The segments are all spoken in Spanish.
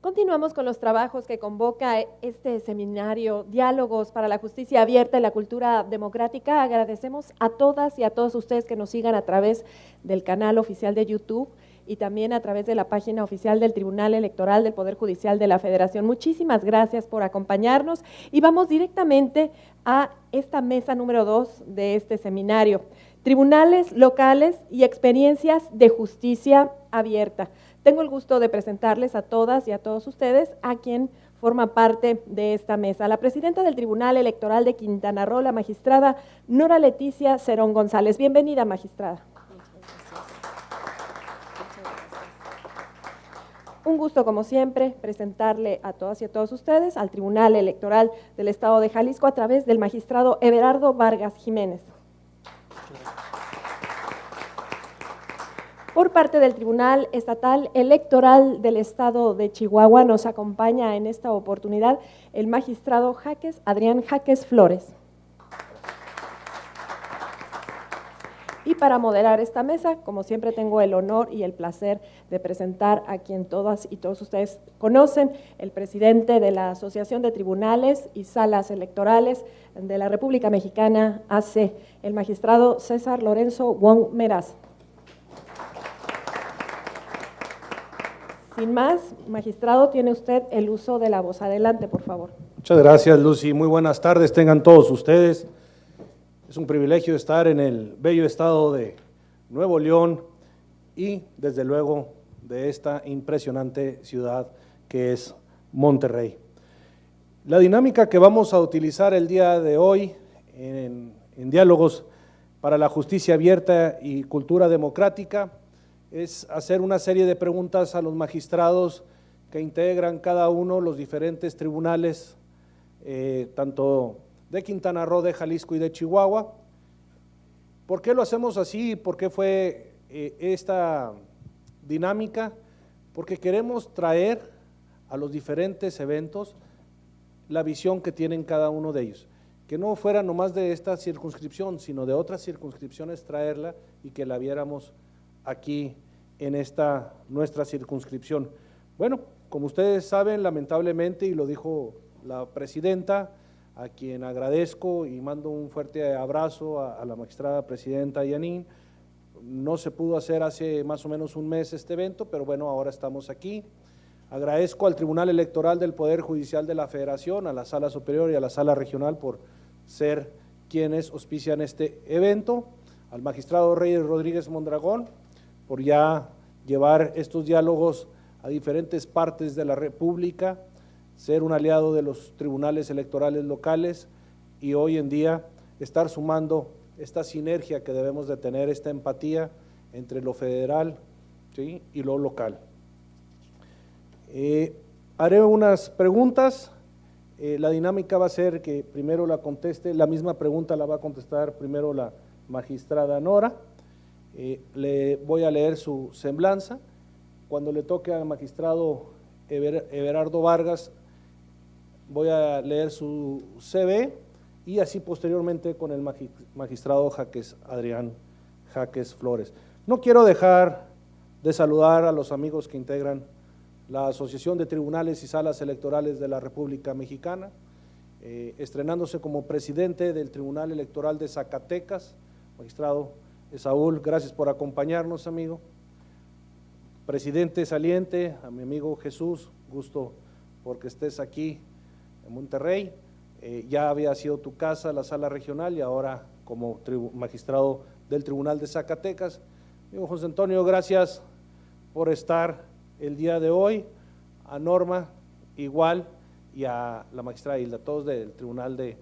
Continuamos con los trabajos que convoca este seminario Diálogos para la Justicia Abierta y la Cultura Democrática. Agradecemos a todas y a todos ustedes que nos sigan a través del canal oficial de YouTube y también a través de la página oficial del Tribunal Electoral del Poder Judicial de la Federación. Muchísimas gracias por acompañarnos y vamos directamente a esta mesa número 2 de este seminario. Tribunales locales y experiencias de justicia abierta. Tengo el gusto de presentarles a todas y a todos ustedes a quien forma parte de esta mesa. La presidenta del Tribunal Electoral de Quintana Roo, la magistrada Nora Leticia Cerón González. Bienvenida, magistrada. Un gusto, como siempre, presentarle a todas y a todos ustedes al Tribunal Electoral del Estado de Jalisco a través del magistrado Everardo Vargas Jiménez. Por parte del Tribunal Estatal Electoral del Estado de Chihuahua nos acompaña en esta oportunidad el magistrado Adrián Jaques Flores. Y para moderar esta mesa, como siempre, tengo el honor y el placer de presentar a quien todas y todos ustedes conocen, el presidente de la Asociación de Tribunales y Salas Electorales de la República Mexicana, AC, el magistrado César Lorenzo Wong Meraz. Sin más, magistrado, tiene usted el uso de la voz. Adelante, por favor. Muchas gracias, Lucy. Muy buenas tardes, tengan todos ustedes. Es un privilegio estar en el bello estado de Nuevo León y, desde luego, de esta impresionante ciudad que es Monterrey. La dinámica que vamos a utilizar el día de hoy en Diálogos para la Justicia Abierta y Cultura Democrática es hacer una serie de preguntas a los magistrados que integran cada uno los diferentes tribunales, tanto de Quintana Roo, de Jalisco y de Chihuahua. ¿Por qué lo hacemos así? ¿Por qué fue esta dinámica? Porque queremos traer a los diferentes eventos la visión que tienen cada uno de ellos, que no fuera nomás de esta circunscripción, sino de otras circunscripciones traerla y que la viéramos aquí en esta nuestra circunscripción. Bueno, como ustedes saben, lamentablemente, y lo dijo la presidenta, a quien agradezco y mando un fuerte abrazo a la magistrada presidenta Yanin, no se pudo hacer hace más o menos un mes este evento, pero bueno, ahora estamos aquí. Agradezco al Tribunal Electoral del Poder Judicial de la Federación, a la Sala Superior y a la Sala Regional por ser quienes auspician este evento, al magistrado Reyes Rodríguez Mondragón por ya llevar estos diálogos a diferentes partes de la República, ser un aliado de los tribunales electorales locales y hoy en día estar sumando esta sinergia que debemos de tener, esta empatía entre lo federal, ¿sí?, y lo local. Haré unas preguntas, la dinámica va a ser que primero la conteste, la misma pregunta la va a contestar primero la magistrada Nora, le voy a leer su semblanza, cuando le toque al magistrado Everardo Vargas voy a leer su CV y así posteriormente con el magistrado Adrián Jaques Flores. No quiero dejar de saludar a los amigos que integran la Asociación de Tribunales y Salas Electorales de la República Mexicana, estrenándose como presidente del Tribunal Electoral de Zacatecas, magistrado Saúl, gracias por acompañarnos, amigo. Presidente saliente, a mi amigo Jesús, gusto porque estés aquí en Monterrey, ya había sido tu casa la sala regional y ahora como magistrado del Tribunal de Zacatecas. Amigo José Antonio, gracias por estar el día de hoy, a Norma igual y a la magistrada Hilda, todos del Tribunal de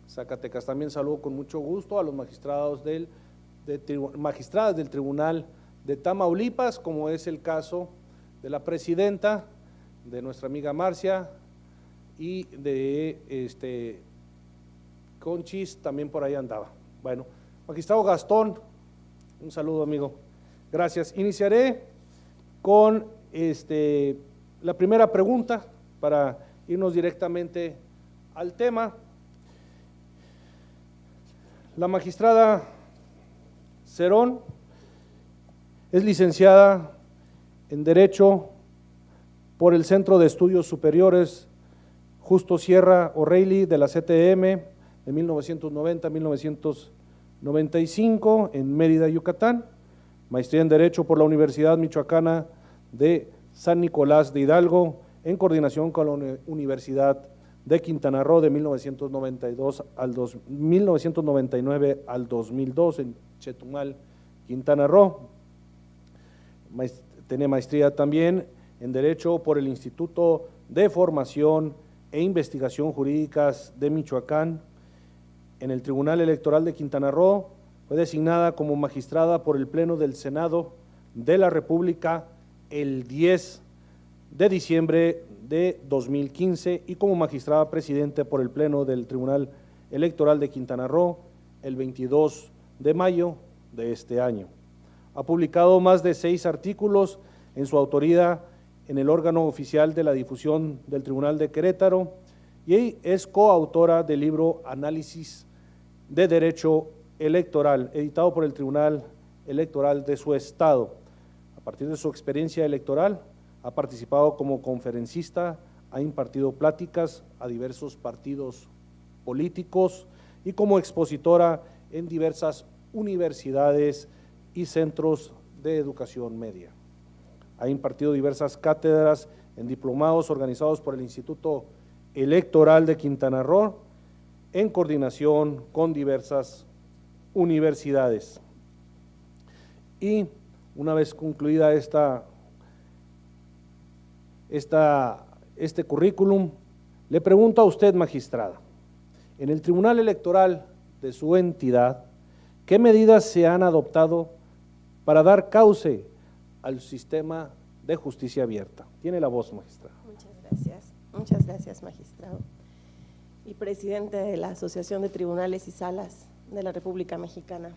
Zacatecas. También saludo con mucho gusto a los magistrados magistradas del Tribunal de Tamaulipas, como es el caso de la presidenta, de nuestra amiga Marcia y de Conchis, también por ahí andaba. Bueno, magistrado Gastón, un saludo, amigo, gracias. Iniciaré con la primera pregunta para irnos directamente al tema. La magistrada Cerón es licenciada en Derecho por el Centro de Estudios Superiores Justo Sierra O'Reilly de la CTM de 1990 a 1995 en Mérida, Yucatán, maestría en Derecho por la Universidad Michoacana de San Nicolás de Hidalgo, en coordinación con la Universidad de Quintana Roo de 1999 al 2002 en Chetumal, Quintana Roo. Tiene maestría también en Derecho por el Instituto de Formación e Investigación Jurídicas de Michoacán. En el Tribunal Electoral de Quintana Roo fue designada como magistrada por el Pleno del Senado de la República el 10 de diciembre de 2015 y como magistrada presidente por el Pleno del Tribunal Electoral de Quintana Roo el 22 de mayo de este año. Ha publicado más de 6 artículos en su autoría en el órgano oficial de la difusión del Tribunal de Querétaro y es coautora del libro Análisis de Derecho Electoral, editado por el Tribunal Electoral de su estado. A partir de su experiencia electoral, ha participado como conferencista, ha impartido pláticas a diversos partidos políticos y como expositora en diversas universidades y centros de educación media. Ha impartido diversas cátedras en diplomados organizados por el Instituto Electoral de Quintana Roo en coordinación con diversas universidades. Y una vez concluida este currículum, le pregunto a usted, magistrada, en el Tribunal Electoral de su entidad, ¿qué medidas se han adoptado para dar cauce al sistema de justicia abierta? Tiene la voz, magistrada. Muchas gracias, magistrado y presidente de la Asociación de Tribunales y Salas de la República Mexicana.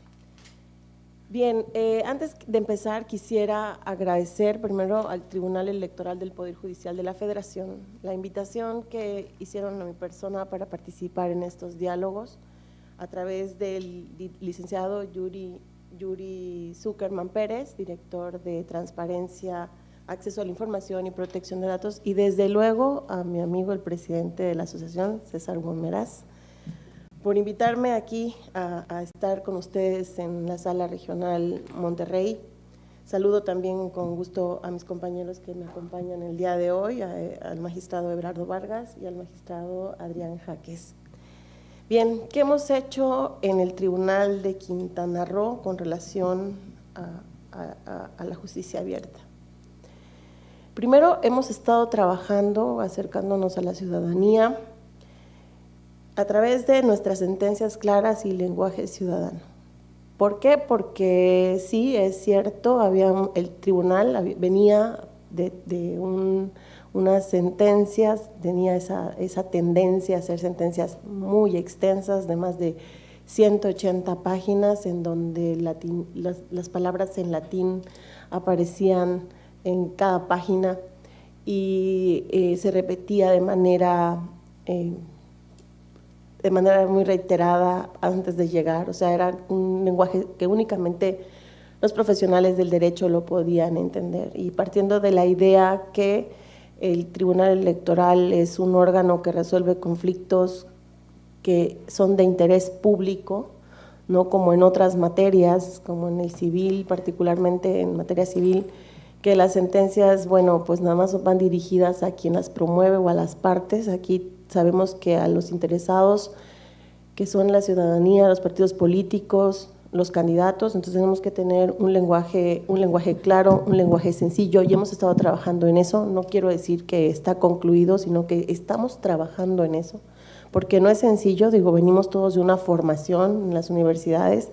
Bien, antes de empezar quisiera agradecer primero al Tribunal Electoral del Poder Judicial de la Federación la invitación que hicieron a mi persona para participar en estos diálogos a través del licenciado Yuri Zuckerman Pérez, director de Transparencia, Acceso a la Información y Protección de Datos, y desde luego a mi amigo el presidente de la asociación, César Gómez, por invitarme aquí a estar con ustedes en la Sala Regional Monterrey. Saludo también con gusto a mis compañeros que me acompañan el día de hoy, al magistrado Everardo Vargas y al magistrado Adrián Jaques. Bien, ¿qué hemos hecho en el Tribunal de Quintana Roo con relación a la justicia abierta? Primero, hemos estado trabajando, acercándonos a la ciudadanía a través de nuestras sentencias claras y lenguaje ciudadano. ¿Por qué? Porque sí, es cierto, el tribunal venía de unas sentencias, tenía esa tendencia a hacer sentencias muy extensas, de más de 180 páginas, en donde las palabras en latín aparecían en cada página y se repetía de manera muy reiterada antes de llegar, o sea, era un lenguaje que únicamente los profesionales del derecho lo podían entender, y partiendo de la idea que el Tribunal Electoral es un órgano que resuelve conflictos que son de interés público, no como en otras materias, como en el civil, particularmente en materia civil, que las sentencias, bueno, pues nada más van dirigidas a quien las promueve o a las partes. Aquí sabemos que a los interesados, que son la ciudadanía, los partidos políticos, los candidatos, entonces tenemos que tener un lenguaje claro, un lenguaje sencillo, y hemos estado trabajando en eso. No quiero decir que está concluido, sino que estamos trabajando en eso, porque no es sencillo, venimos todos de una formación en las universidades,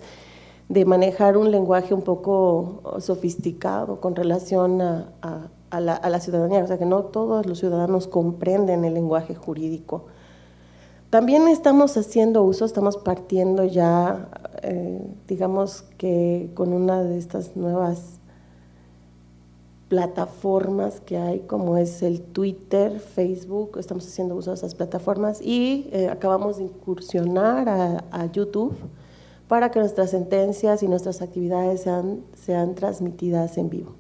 de manejar un lenguaje un poco sofisticado con relación a la ciudadanía, o sea que no todos los ciudadanos comprenden el lenguaje jurídico. También estamos partiendo ya, digamos que con una de estas nuevas plataformas que hay, como es el Twitter, Facebook, estamos haciendo uso de esas plataformas y acabamos de incursionar a YouTube para que nuestras sentencias y nuestras actividades sean transmitidas en vivo.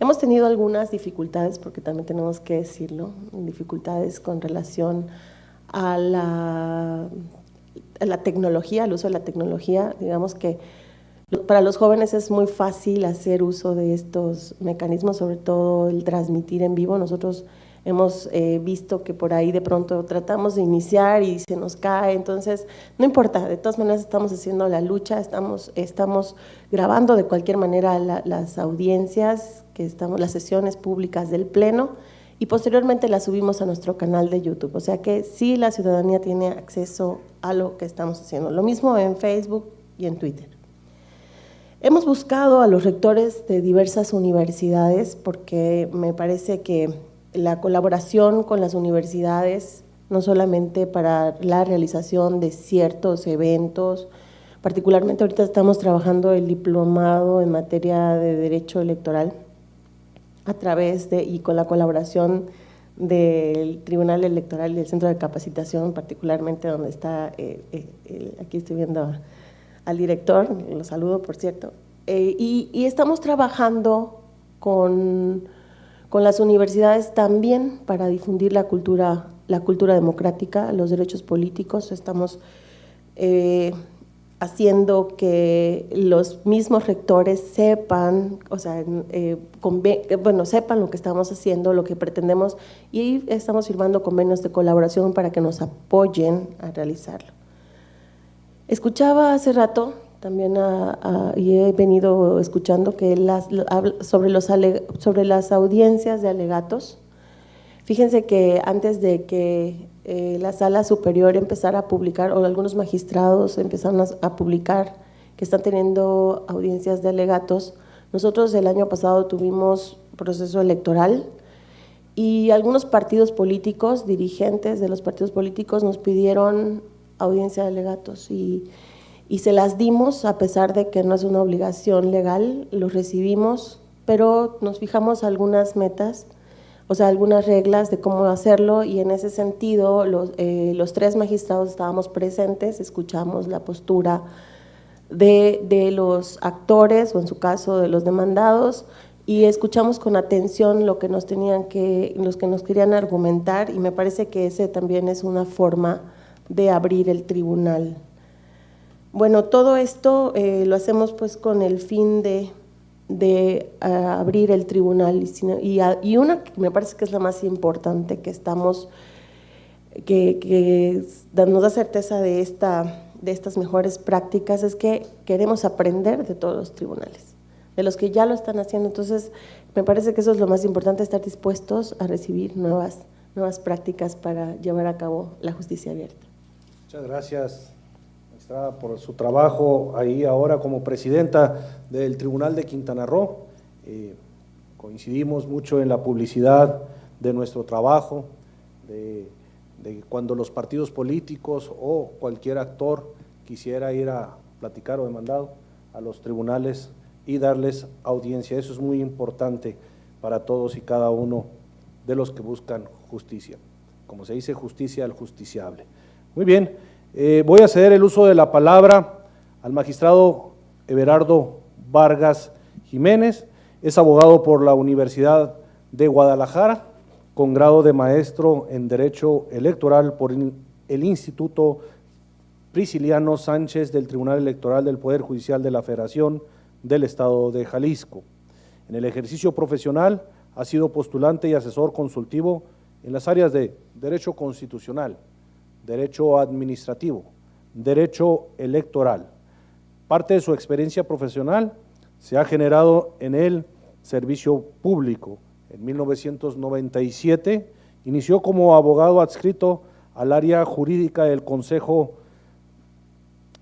Hemos tenido algunas dificultades, porque también tenemos que decirlo, dificultades con relación a la tecnología, al uso de la tecnología. Digamos que para los jóvenes es muy fácil hacer uso de estos mecanismos, sobre todo el transmitir en vivo. Nosotros hemos visto que por ahí de pronto tratamos de iniciar y se nos cae, entonces no importa, de todas maneras estamos haciendo la lucha, estamos grabando de cualquier manera las audiencias, las sesiones públicas del Pleno, y posteriormente las subimos a nuestro canal de YouTube, o sea que sí, la ciudadanía tiene acceso a lo que estamos haciendo. Lo mismo en Facebook y en Twitter. Hemos buscado a los rectores de diversas universidades porque me parece que la colaboración con las universidades, no solamente para la realización de ciertos eventos, particularmente ahorita estamos trabajando el diplomado en materia de derecho electoral a través y con la colaboración del Tribunal Electoral y del Centro de Capacitación, particularmente donde está, aquí estoy viendo al director, lo saludo por cierto, y estamos trabajando con las universidades también para difundir la cultura democrática, los derechos políticos. Estamos haciendo que los mismos rectores sepan, o sea, sepan lo que estamos haciendo, lo que pretendemos, y estamos firmando convenios de colaboración para que nos apoyen a realizarlo. Escuchaba hace rato también y he venido escuchando que sobre las audiencias de alegatos. Fíjense que antes de que la Sala Superior empezara a publicar, o algunos magistrados empezaron a publicar que están teniendo audiencias de alegatos, nosotros el año pasado tuvimos proceso electoral y algunos partidos políticos, dirigentes de los partidos políticos nos pidieron audiencia de alegatos y se las dimos, a pesar de que no es una obligación legal, los recibimos, pero nos fijamos algunas metas, o sea, algunas reglas de cómo hacerlo, y en ese sentido los tres magistrados estábamos presentes, escuchamos la postura de los actores, o en su caso de los demandados, y escuchamos con atención los que nos querían argumentar, y me parece que ese también es una forma de abrir el tribunal. Bueno, todo esto lo hacemos pues con el fin de abrir el tribunal y una que me parece que es la más importante que nos da certeza de estas mejores prácticas, es que queremos aprender de todos los tribunales, de los que ya lo están haciendo. Entonces me parece que eso es lo más importante, estar dispuestos a recibir nuevas prácticas para llevar a cabo la justicia abierta. Muchas gracias, magistrada, por su trabajo ahí ahora como presidenta del Tribunal de Quintana Roo. Coincidimos mucho en la publicidad de nuestro trabajo, de cuando los partidos políticos o cualquier actor quisiera ir a platicar o demandado a los tribunales y darles audiencia. Eso es muy importante para todos y cada uno de los que buscan justicia. Como se dice, justicia al justiciable. Muy bien, voy a ceder el uso de la palabra al magistrado Everardo Vargas Jiménez. Es abogado por la Universidad de Guadalajara, con grado de maestro en Derecho Electoral por el Instituto Prisciliano Sánchez del Tribunal Electoral del Poder Judicial de la Federación del Estado de Jalisco. En el ejercicio profesional ha sido postulante y asesor consultivo en las áreas de Derecho Constitucional, Derecho Administrativo, Derecho Electoral. Parte de su experiencia profesional se ha generado en el servicio público. En 1997 inició como abogado adscrito al área jurídica del Consejo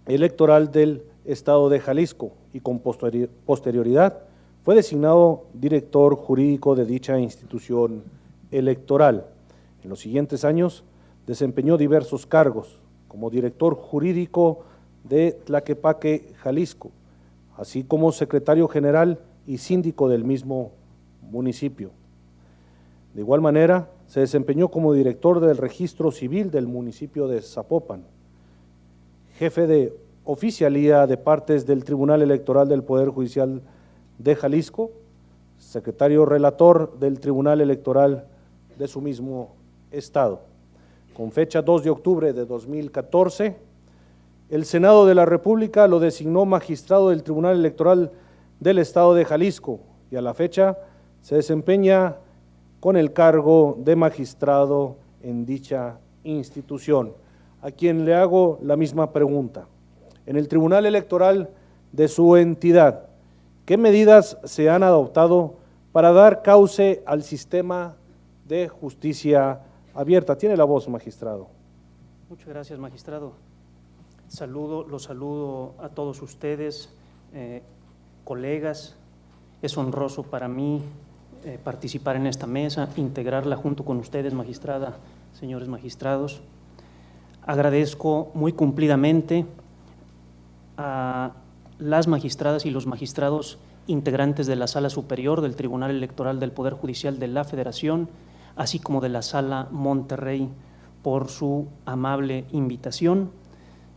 Electoral del Estado de Jalisco y con posterioridad fue designado director jurídico de dicha institución electoral. En los siguientes años desempeñó diversos cargos como director jurídico de Tlaquepaque, Jalisco, así como secretario general y síndico del mismo municipio. De igual manera, se desempeñó como director del registro civil del municipio de Zapopan, jefe de oficialía de partes del Tribunal Electoral del Poder Judicial de Jalisco, secretario relator del Tribunal Electoral de su mismo estado. Con fecha 2 de octubre de 2014, el Senado de la República lo designó magistrado del Tribunal Electoral del Estado de Jalisco y a la fecha se desempeña con el cargo de magistrado en dicha institución, a quien le hago la misma pregunta. En el Tribunal Electoral de su entidad, ¿qué medidas se han adoptado para dar cauce al sistema de justicia abierta? Tiene la voz, magistrado. Muchas gracias, magistrado. Los saludo a todos ustedes, colegas. Es honroso para mí participar en esta mesa, integrarla junto con ustedes, magistrada, señores magistrados. Agradezco muy cumplidamente a las magistradas y los magistrados integrantes de la Sala Superior del Tribunal Electoral del Poder Judicial de la Federación, así como de la Sala Monterrey, por su amable invitación.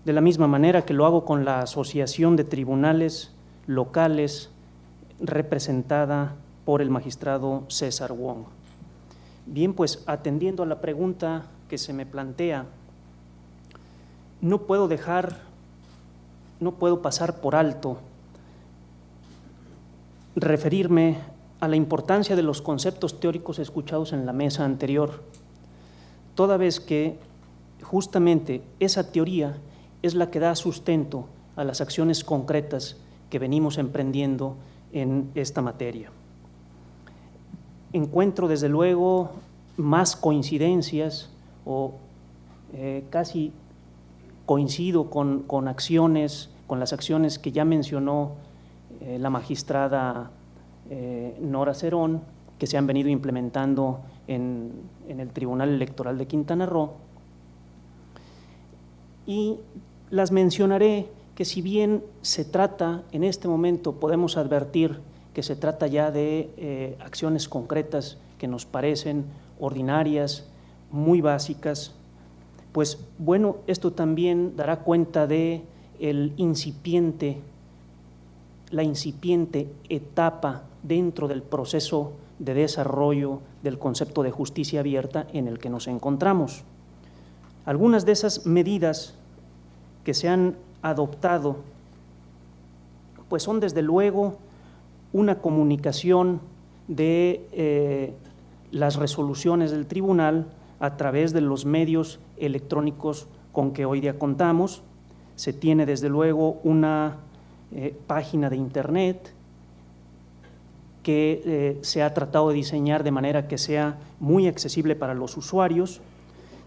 De la misma manera que lo hago con la Asociación de Tribunales Locales, representada por el magistrado César Wong. Bien, pues atendiendo a la pregunta que se me plantea, no puedo pasar por alto referirme a la importancia de los conceptos teóricos escuchados en la mesa anterior, toda vez que justamente esa teoría es la que da sustento a las acciones concretas que venimos emprendiendo en esta materia. Encuentro desde luego más coincidencias o casi coincido con las acciones que ya mencionó la magistrada Nora Cerón, que se han venido implementando en el Tribunal Electoral de Quintana Roo, y las mencionaré que si bien se trata, en este momento podemos advertir que se trata ya de acciones concretas que nos parecen ordinarias, muy básicas, pues bueno, esto también dará cuenta de la incipiente etapa dentro del proceso de desarrollo del concepto de justicia abierta en el que nos encontramos. Algunas de esas medidas que se han adoptado, pues son desde luego una comunicación de las resoluciones del tribunal a través de los medios electrónicos con que hoy día contamos. Se tiene desde luego una página de internet que se ha tratado de diseñar de manera que sea muy accesible para los usuarios.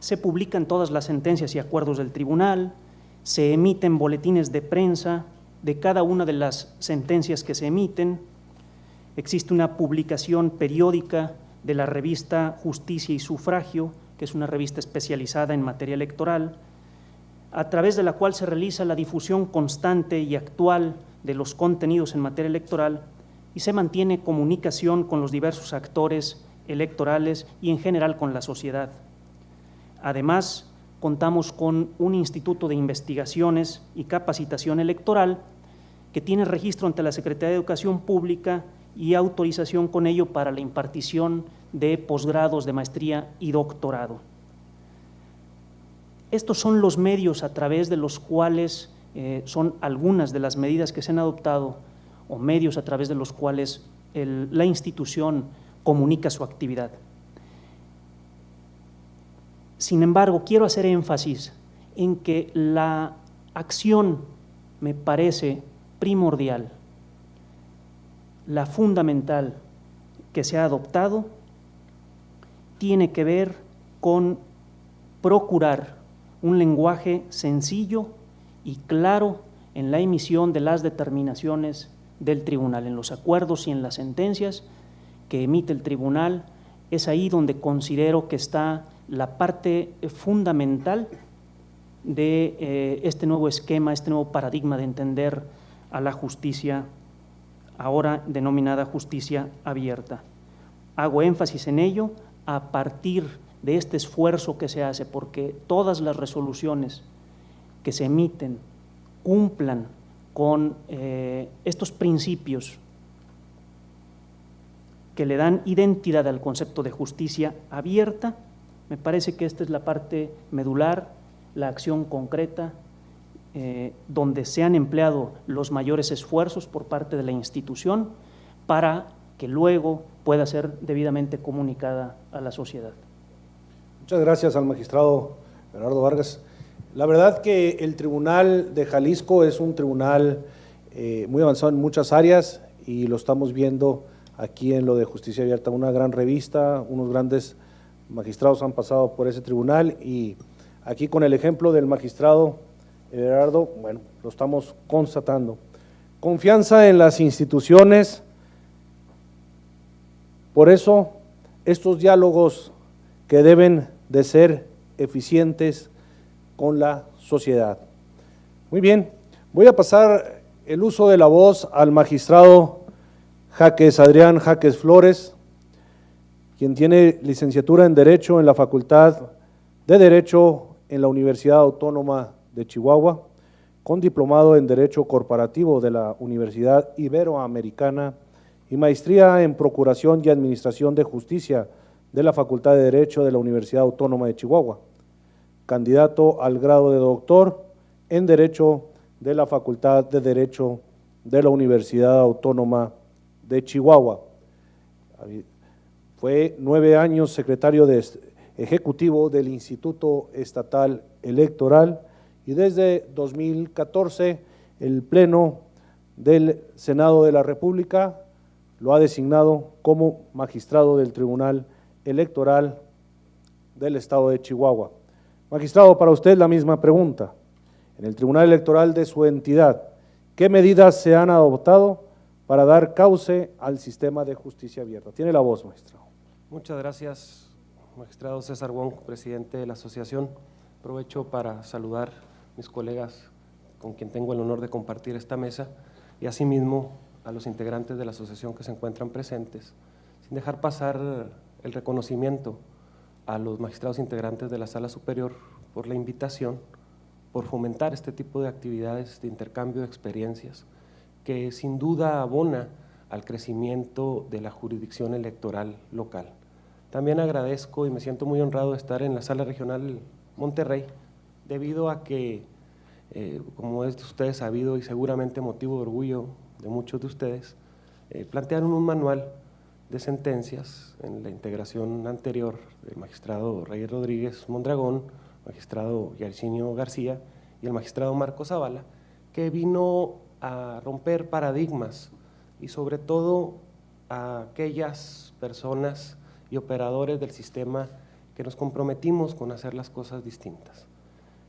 Se publican todas las sentencias y acuerdos del tribunal, se emiten boletines de prensa de cada una de las sentencias que se emiten. Existe una publicación periódica de la revista Justicia y Sufragio, que es una revista especializada en materia electoral, a través de la cual se realiza la difusión constante y actual de los contenidos en materia electoral y se mantiene comunicación con los diversos actores electorales y en general con la sociedad. Además, contamos con un instituto de investigaciones y capacitación electoral que tiene registro ante la Secretaría de Educación Pública y autorización con ello para la impartición de posgrados de maestría y doctorado. Estos son los medios a través de los cuales son algunas de las medidas que se han adoptado o medios a través de los cuales la institución comunica su actividad. Sin embargo, quiero hacer énfasis en que la acción me parece primordial, la fundamental que se ha adoptado tiene que ver con procurar un lenguaje sencillo y claro en la emisión de las determinaciones del tribunal, en los acuerdos y en las sentencias que emite el tribunal. Es ahí donde considero que está la parte fundamental de este nuevo esquema, este nuevo paradigma de entender a la justicia, ahora denominada justicia abierta. Hago énfasis en ello a partir de este esfuerzo que se hace porque todas las resoluciones que se emiten cumplan con estos principios que le dan identidad al concepto de justicia abierta. Me parece que esta es la parte medular, la acción concreta, donde se han empleado los mayores esfuerzos por parte de la institución para que luego pueda ser debidamente comunicada a la sociedad. Muchas gracias al magistrado Bernardo Vargas. La verdad que el Tribunal de Jalisco es un tribunal muy avanzado en muchas áreas y lo estamos viendo aquí en lo de Justicia Abierta, una gran revista, unos grandes magistrados han pasado por ese tribunal y aquí con el ejemplo del magistrado Everardo, bueno, lo estamos constatando. Confianza en las instituciones, por eso estos diálogos que deben de ser eficientes con la sociedad. Muy bien, voy a pasar el uso de la voz al magistrado Jaques Adrián Jaques Flores, quien tiene licenciatura en Derecho en la Facultad de Derecho en la Universidad Autónoma de Chihuahua, con diplomado en Derecho Corporativo de la Universidad Iberoamericana y maestría en Procuración y Administración de Justicia de la Facultad de Derecho de la Universidad Autónoma de Chihuahua, candidato al grado de doctor en Derecho de la Facultad de Derecho de la Universidad Autónoma de Chihuahua. Fue 9 años secretario ejecutivo del Instituto Estatal Electoral y desde 2014 el Pleno del Senado de la República lo ha designado como magistrado del Tribunal Electoral del Estado de Chihuahua. Magistrado, para usted la misma pregunta. En el Tribunal Electoral de su entidad, ¿qué medidas se han adoptado para dar cauce al sistema de justicia abierta? Tiene la voz, magistrado. Muchas gracias, magistrado César Wong, presidente de la asociación. Aprovecho para saludar a mis colegas con quien tengo el honor de compartir esta mesa y asimismo a los integrantes de la asociación que se encuentran presentes, sin dejar pasar el reconocimiento a los magistrados integrantes de la Sala Superior por la invitación, por fomentar este tipo de actividades de intercambio de experiencias que sin duda abona al crecimiento de la jurisdicción electoral local. También agradezco y me siento muy honrado de estar en la Sala Regional Monterrey, debido a que, como es de ustedes sabido y seguramente motivo de orgullo de muchos de ustedes, plantearon un manual de sentencias en la integración anterior del magistrado Reyes Rodríguez Mondragón, magistrado Yarcinio García y el magistrado Marco Zavala, que vino a romper paradigmas y sobre todo a aquellas personas y operadores del sistema que nos comprometimos con hacer las cosas distintas.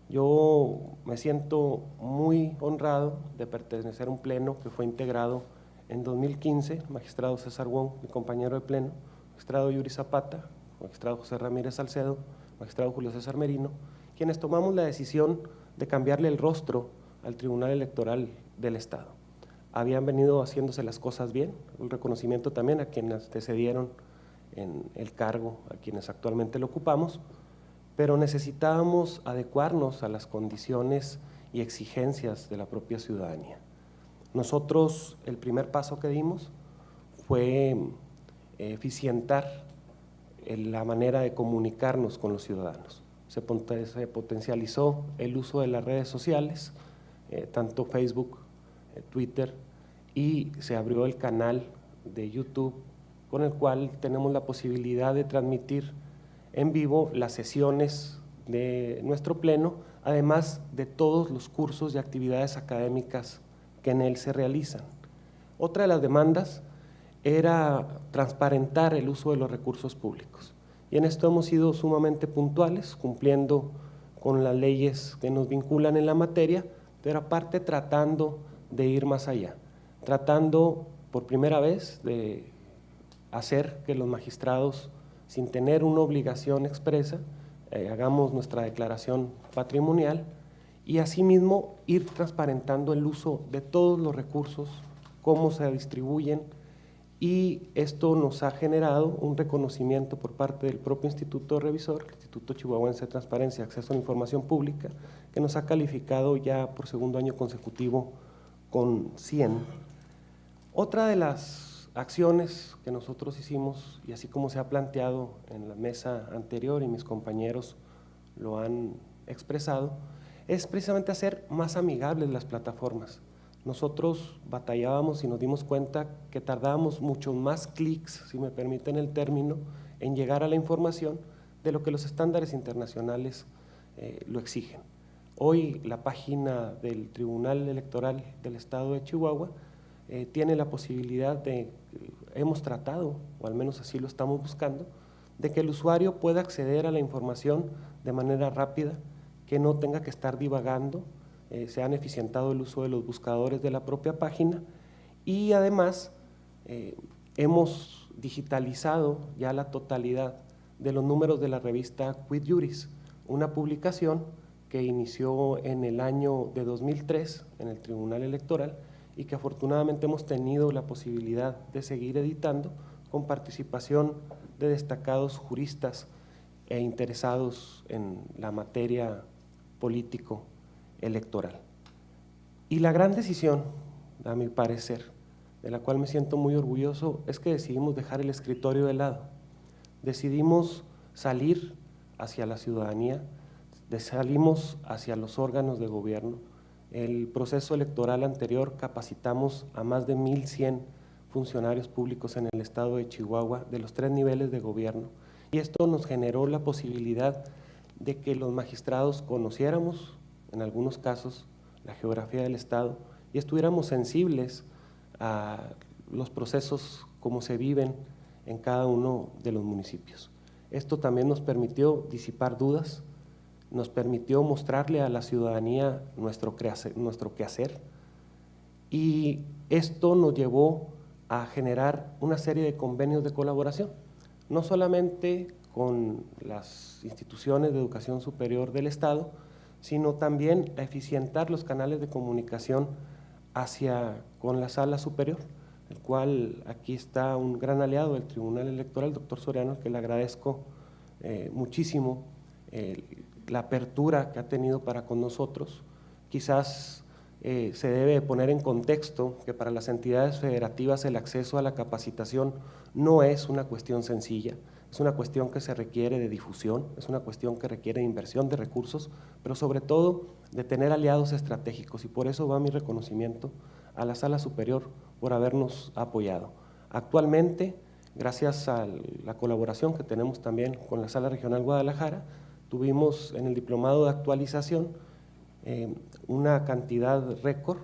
Yo me siento muy honrado de pertenecer a un pleno que fue integrado en 2015, magistrado César Wong, mi compañero de pleno, magistrado Yuri Zapata, magistrado José Ramírez Salcedo, magistrado Julio César Merino, quienes tomamos la decisión de cambiarle el rostro al Tribunal Electoral del Estado. Habían venido haciéndose las cosas bien, un reconocimiento también a quienes antecedieron en el cargo, a quienes actualmente lo ocupamos, pero necesitábamos adecuarnos a las condiciones y exigencias de la propia ciudadanía. Nosotros, el primer paso que dimos fue eficientar la manera de comunicarnos con los ciudadanos. Se potencializó el uso de las redes sociales, tanto Facebook, Twitter, y se abrió el canal de YouTube, con el cual tenemos la posibilidad de transmitir en vivo las sesiones de nuestro pleno, además de todos los cursos y actividades académicas que en él se realizan. Otra de las demandas era transparentar el uso de los recursos públicos, y en esto hemos sido sumamente puntuales, cumpliendo con las leyes que nos vinculan en la materia, pero aparte tratando de ir más allá, tratando por primera vez de hacer que los magistrados, sin tener una obligación expresa, hagamos nuestra declaración patrimonial y asimismo ir transparentando el uso de todos los recursos, cómo se distribuyen, y esto nos ha generado un reconocimiento por parte del propio Instituto Revisor, el Instituto Chihuahuense de Transparencia y Acceso a la Información Pública, que nos ha calificado ya por segundo año consecutivo con 100. Otra de las acciones que nosotros hicimos, y así como se ha planteado en la mesa anterior y mis compañeros lo han expresado, es precisamente hacer más amigables las plataformas. Nosotros batallábamos y nos dimos cuenta que tardábamos muchos más clics, si me permiten el término, en llegar a la información de lo que los estándares internacionales lo exigen. Hoy la página del Tribunal Electoral del Estado de Chihuahua tiene la posibilidad de, hemos tratado, o al menos así lo estamos buscando, de que el usuario pueda acceder a la información de manera rápida, que no tenga que estar divagando. Se han eficientado el uso de los buscadores de la propia página y además hemos digitalizado ya la totalidad de los números de la revista Quid Juris, una publicación que inició en el año de 2003 en el Tribunal Electoral y que afortunadamente hemos tenido la posibilidad de seguir editando con participación de destacados juristas e interesados en la materia político electoral. Y la gran decisión, a mi parecer, de la cual me siento muy orgulloso, es que decidimos dejar el escritorio de lado. Decidimos salir hacia la ciudadanía, salimos hacia los órganos de gobierno. El proceso electoral anterior capacitamos a más de 1,100 funcionarios públicos en el estado de Chihuahua, de los 3 niveles de gobierno, y esto nos generó la posibilidad de que los magistrados conociéramos, en algunos casos, la geografía del estado y estuviéramos sensibles a los procesos como se viven en cada uno de los municipios. Esto también nos permitió disipar dudas, nos permitió mostrarle a la ciudadanía nuestro quehacer, y esto nos llevó a generar una serie de convenios de colaboración, no solamente con las instituciones de educación superior del estado, sino también a eficientar los canales de comunicación con la sala superior, el cual aquí está un gran aliado del Tribunal Electoral, el doctor Soriano, al que le agradezco muchísimo la apertura que ha tenido para con nosotros. Quizás se debe poner en contexto que para las entidades federativas el acceso a la capacitación no es una cuestión sencilla, es una cuestión que se requiere de difusión, es una cuestión que requiere de inversión de recursos, pero sobre todo de tener aliados estratégicos, y por eso va mi reconocimiento a la Sala Superior por habernos apoyado. Actualmente, gracias a la colaboración que tenemos también con la Sala Regional Guadalajara, tuvimos en el diplomado de actualización una cantidad récord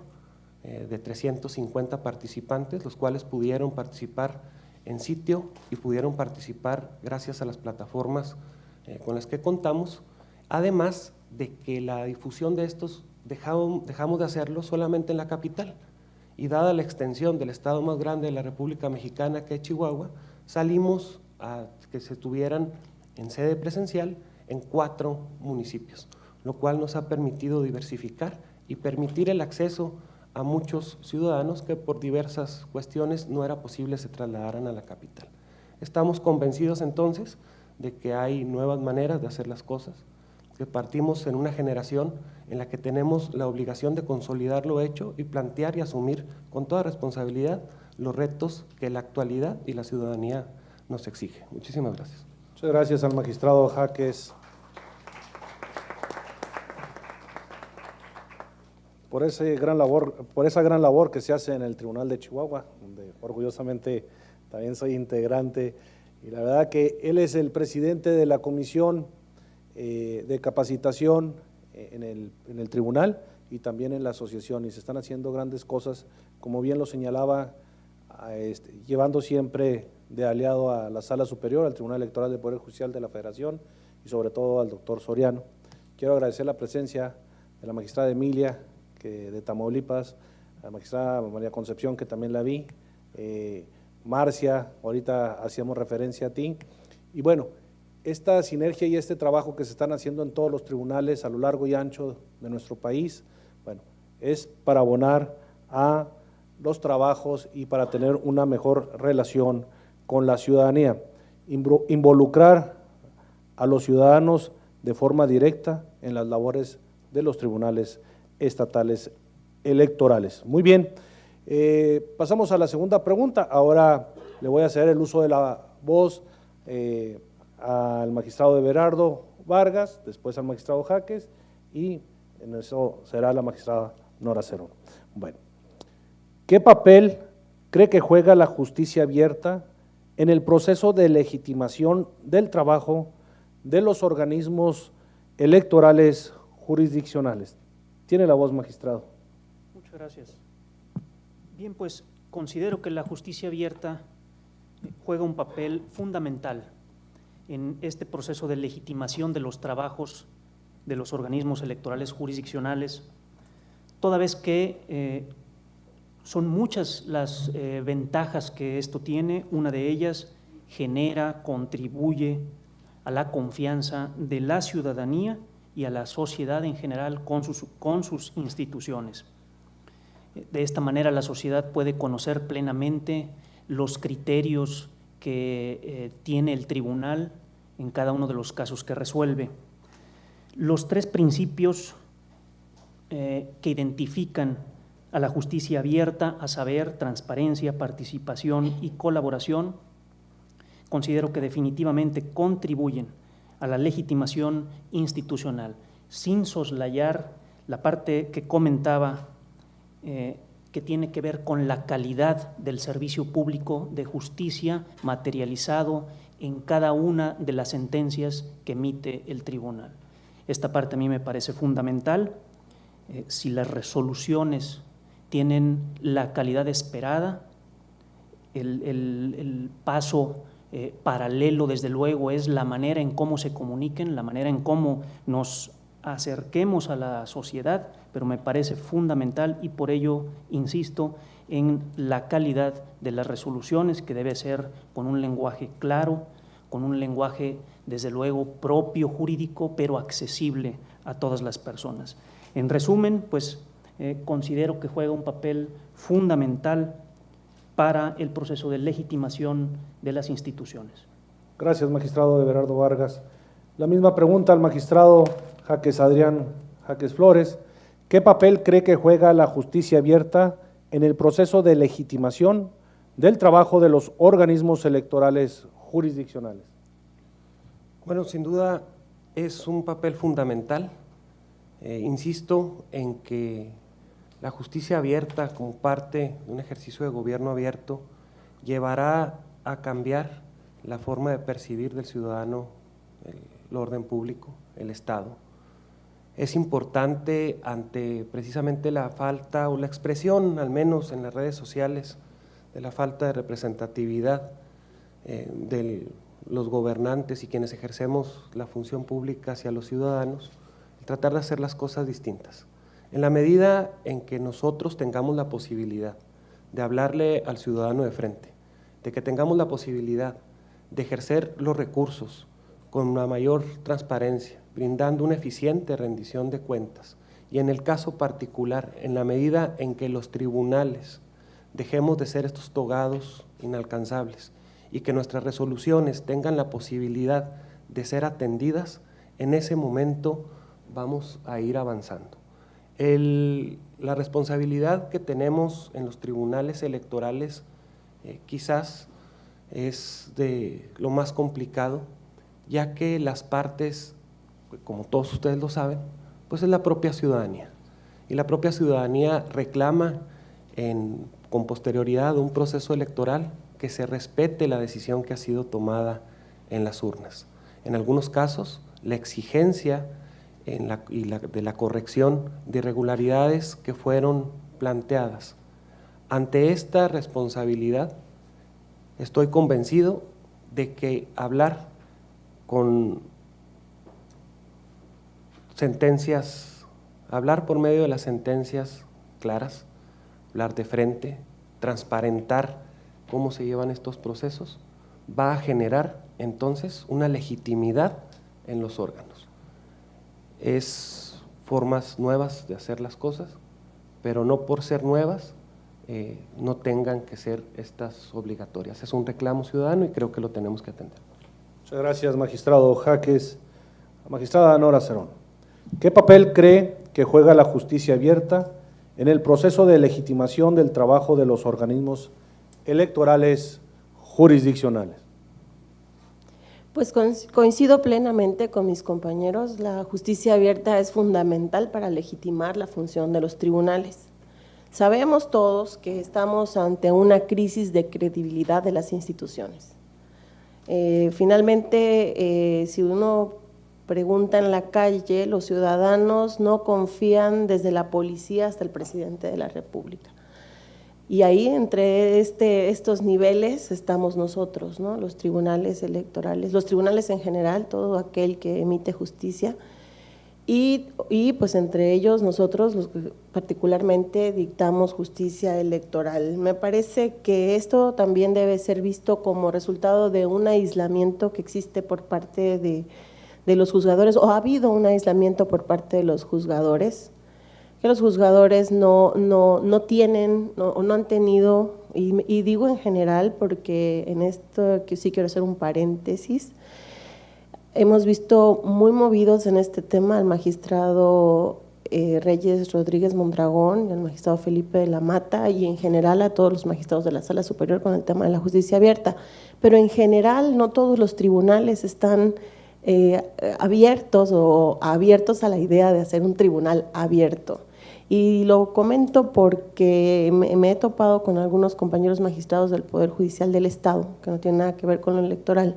de 350 participantes, los cuales pudieron participar en sitio y pudieron participar gracias a las plataformas con las que contamos, además de que la difusión de estos dejamos de hacerlo solamente en la capital, y dada la extensión del estado más grande de la República Mexicana, que es Chihuahua, salimos a que se tuvieran en sede presencial en 4 municipios, lo cual nos ha permitido diversificar y permitir el acceso a muchos ciudadanos que por diversas cuestiones no era posible se trasladaran a la capital. Estamos convencidos entonces de que hay nuevas maneras de hacer las cosas, que partimos en una generación en la que tenemos la obligación de consolidar lo hecho y plantear y asumir con toda responsabilidad los retos que la actualidad y la ciudadanía nos exige. Muchísimas gracias. Muchas gracias al magistrado Jaques por esa gran labor que se hace en el Tribunal de Chihuahua, donde orgullosamente también soy integrante, y la verdad que él es el presidente de la comisión de capacitación en el tribunal y también en la asociación, y se están haciendo grandes cosas, como bien lo señalaba, llevando siempre de aliado a la Sala Superior, al Tribunal Electoral del Poder Judicial de la Federación y sobre todo al doctor Soriano. Quiero agradecer la presencia de la magistrada Emilia, de Tamaulipas, la magistrada María Concepción, que también la vi, Marcia, ahorita hacíamos referencia a ti, y bueno, esta sinergia y este trabajo que se están haciendo en todos los tribunales a lo largo y ancho de nuestro país, bueno, es para abonar a los trabajos y para tener una mejor relación con la ciudadanía, involucrar a los ciudadanos de forma directa en las labores de los tribunales estatales electorales. Muy bien, Pasamos a la segunda pregunta. Ahora le voy a ceder el uso de la voz al magistrado Everardo Vargas, después al magistrado Jaques y en eso será la magistrada Nora Cerón. Bueno, ¿qué papel cree que juega la justicia abierta en el proceso de legitimación del trabajo de los organismos electorales jurisdiccionales? Tiene la voz, magistrado. Muchas gracias. Bien, pues considero que la justicia abierta juega un papel fundamental en este proceso de legitimación de los trabajos de los organismos electorales jurisdiccionales, toda vez que son muchas las ventajas que esto tiene. Una de ellas genera, contribuye a la confianza de la ciudadanía y a la sociedad en general con sus instituciones. De esta manera la sociedad puede conocer plenamente los criterios que tiene el tribunal en cada uno de los casos que resuelve. Los tres principios que identifican a la justicia abierta, a saber, transparencia, participación y colaboración, considero que definitivamente contribuyen a la legitimación institucional, sin soslayar la parte que comentaba que tiene que ver con la calidad del servicio público de justicia materializado en cada una de las sentencias que emite el tribunal. Esta parte a mí me parece fundamental. Si las resoluciones tienen la calidad esperada, el paso paralelo, desde luego, es la manera en cómo se comuniquen, la manera en cómo nos acerquemos a la sociedad, pero me parece fundamental y por ello insisto en la calidad de las resoluciones, que debe ser con un lenguaje claro, con un lenguaje desde luego propio jurídico, pero accesible a todas las personas. En resumen, pues considero que juega un papel fundamental para el proceso de legitimación de las instituciones. Gracias, magistrado Everardo Vargas. La misma pregunta al magistrado Jaques Adrián Jaques Flores. ¿Qué papel cree que juega la justicia abierta en el proceso de legitimación del trabajo de los organismos electorales jurisdiccionales? Bueno, sin duda es un papel fundamental. Insisto en que la justicia abierta, como parte de un ejercicio de gobierno abierto, llevará a cambiar la forma de percibir del ciudadano el orden público, el Estado. Es importante ante precisamente la falta o la expresión, al menos en las redes sociales, de la falta de representatividad de los gobernantes y quienes ejercemos la función pública hacia los ciudadanos, tratar de hacer las cosas distintas. En la medida en que nosotros tengamos la posibilidad de hablarle al ciudadano de frente, de que tengamos la posibilidad de ejercer los recursos con una mayor transparencia, brindando una eficiente rendición de cuentas, y en el caso particular, en la medida en que los tribunales dejemos de ser estos togados inalcanzables y que nuestras resoluciones tengan la posibilidad de ser atendidas, en ese momento vamos a ir avanzando. La responsabilidad que tenemos en los tribunales electorales quizás es de lo más complicado, ya que las partes, como todos ustedes lo saben, pues es la propia ciudadanía. Y la propia ciudadanía reclama con posterioridad a un proceso electoral que se respete la decisión que ha sido tomada en las urnas. En algunos casos, la exigencia de la corrección de irregularidades que fueron planteadas. Ante esta responsabilidad, estoy convencido de que hablar con sentencias, hablar por medio de las sentencias claras, hablar de frente, transparentar cómo se llevan estos procesos, va a generar entonces una legitimidad en los órganos. Es formas nuevas de hacer las cosas, pero no por ser nuevas no tengan que ser estas obligatorias. Es un reclamo ciudadano y creo que lo tenemos que atender. Muchas gracias, magistrado Jaques. Magistrada Nora Cerón, ¿qué papel cree que juega la justicia abierta en el proceso de legitimación del trabajo de los organismos electorales jurisdiccionales. Pues coincido plenamente con mis compañeros, la justicia abierta es fundamental para legitimar la función de los tribunales. Sabemos todos que estamos ante una crisis de credibilidad de las instituciones. Finalmente, si uno pregunta en la calle, los ciudadanos no confían desde la policía hasta el presidente de la República. Y ahí, entre estos niveles, estamos nosotros, ¿no? Los tribunales electorales, los tribunales en general, todo aquel que emite justicia, y pues entre ellos nosotros, los que particularmente dictamos justicia electoral. Me parece que esto también debe ser visto como resultado de un aislamiento que existe por parte de los juzgadores, o ha habido un aislamiento por parte de los juzgadores, que los juzgadores no tienen o no han tenido, y digo en general porque en esto que sí quiero hacer un paréntesis, hemos visto muy movidos en este tema al magistrado Reyes Rodríguez Mondragón y al magistrado Felipe de la Mata y en general a todos los magistrados de la Sala Superior con el tema de la justicia abierta, pero en general no todos los tribunales están abiertos a la idea de hacer un tribunal abierto. Y lo comento porque me he topado con algunos compañeros magistrados del Poder Judicial del Estado, que no tienen nada que ver con lo electoral,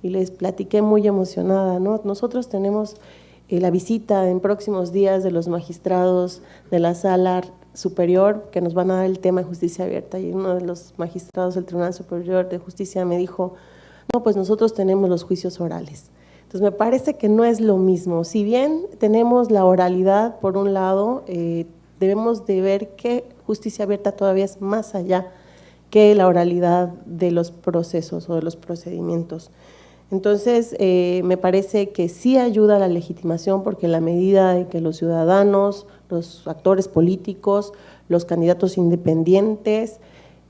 y les platiqué muy emocionada, ¿no? Nosotros tenemos la visita en próximos días de los magistrados de la Sala Superior, que nos van a dar el tema de justicia abierta, y uno de los magistrados del Tribunal Superior de Justicia me dijo, no, pues nosotros tenemos los juicios orales. Entonces, me parece que no es lo mismo. Si bien tenemos la oralidad, por un lado, debemos de ver que justicia abierta todavía es más allá que la oralidad de los procesos o de los procedimientos. Entonces, me parece que sí ayuda a la legitimación porque en la medida de que los ciudadanos, los actores políticos, los candidatos independientes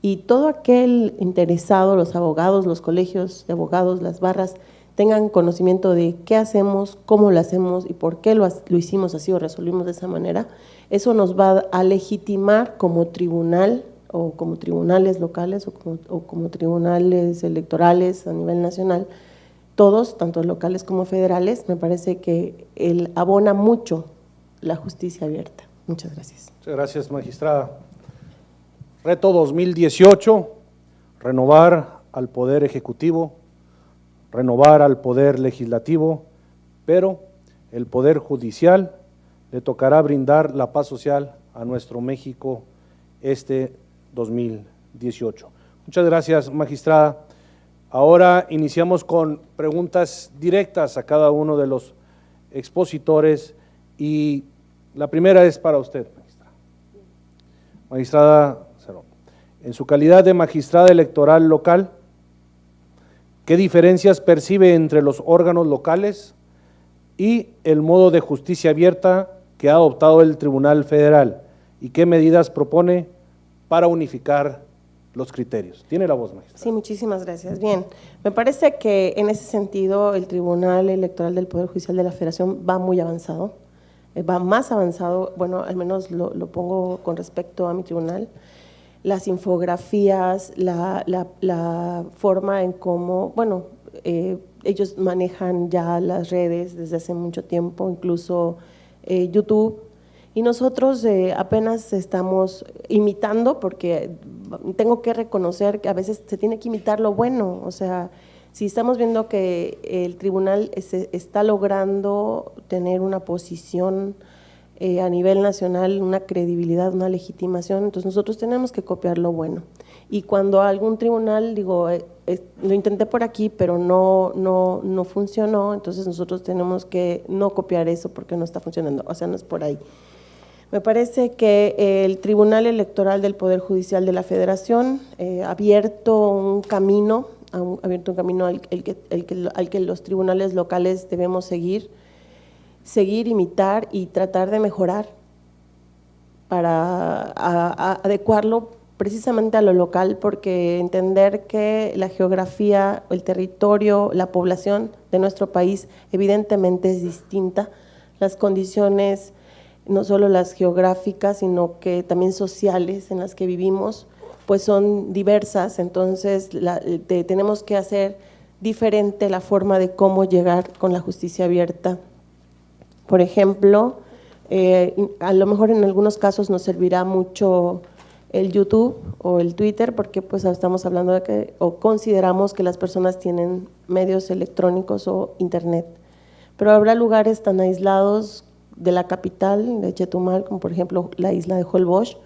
y todo aquel interesado, los abogados, los colegios de abogados, las barras, tengan conocimiento de qué hacemos, cómo lo hacemos y por qué lo hicimos así o resolvimos de esa manera, eso nos va a legitimar como tribunal o como tribunales locales o como tribunales electorales a nivel nacional, todos, tanto locales como federales. Me parece que él abona mucho la justicia abierta. Muchas gracias. Muchas gracias, magistrada. Reto 2018, renovar al Poder Ejecutivo, renovar al Poder Legislativo, pero el Poder Judicial le tocará brindar la paz social a nuestro México este 2018. Muchas gracias, magistrada. Ahora iniciamos con preguntas directas a cada uno de los expositores y la primera es para usted, magistrada. Magistrada Cerón, en su calidad de magistrada electoral local, ¿qué diferencias percibe entre los órganos locales y el modo de justicia abierta que ha adoptado el Tribunal Federal? ¿Y qué medidas propone para unificar los criterios? Tiene la voz, magistrada. Sí, muchísimas gracias. Bien, me parece que en ese sentido el Tribunal Electoral del Poder Judicial de la Federación va muy avanzado, va más avanzado, bueno, al menos lo pongo con respecto a mi tribunal. Las infografías, la forma en cómo, bueno, ellos manejan ya las redes desde hace mucho tiempo, incluso YouTube, y nosotros apenas estamos imitando, porque tengo que reconocer que a veces se tiene que imitar lo bueno, o sea, si estamos viendo que el tribunal está logrando tener una posición a nivel nacional, una credibilidad, una legitimación, entonces nosotros tenemos que copiar lo bueno. Y cuando algún tribunal, digo, lo intenté por aquí, pero no funcionó, entonces nosotros tenemos que no copiar eso porque no está funcionando, o sea, no es por ahí. Me parece que el Tribunal Electoral del Poder Judicial de la Federación ha abierto un camino al que los tribunales locales debemos seguir, imitar y tratar de mejorar para adecuarlo precisamente a lo local, porque entender que la geografía, el territorio, la población de nuestro país evidentemente es distinta, las condiciones no solo las geográficas, sino que también sociales en las que vivimos, pues son diversas. Entonces tenemos que hacer diferente la forma de cómo llegar con la justicia abierta. Por ejemplo, a lo mejor en algunos casos nos servirá mucho el YouTube o el Twitter, porque pues estamos hablando de que, o consideramos que las personas tienen medios electrónicos o internet, pero habrá lugares tan aislados de la capital, de Chetumal, como por ejemplo la isla de Holbox,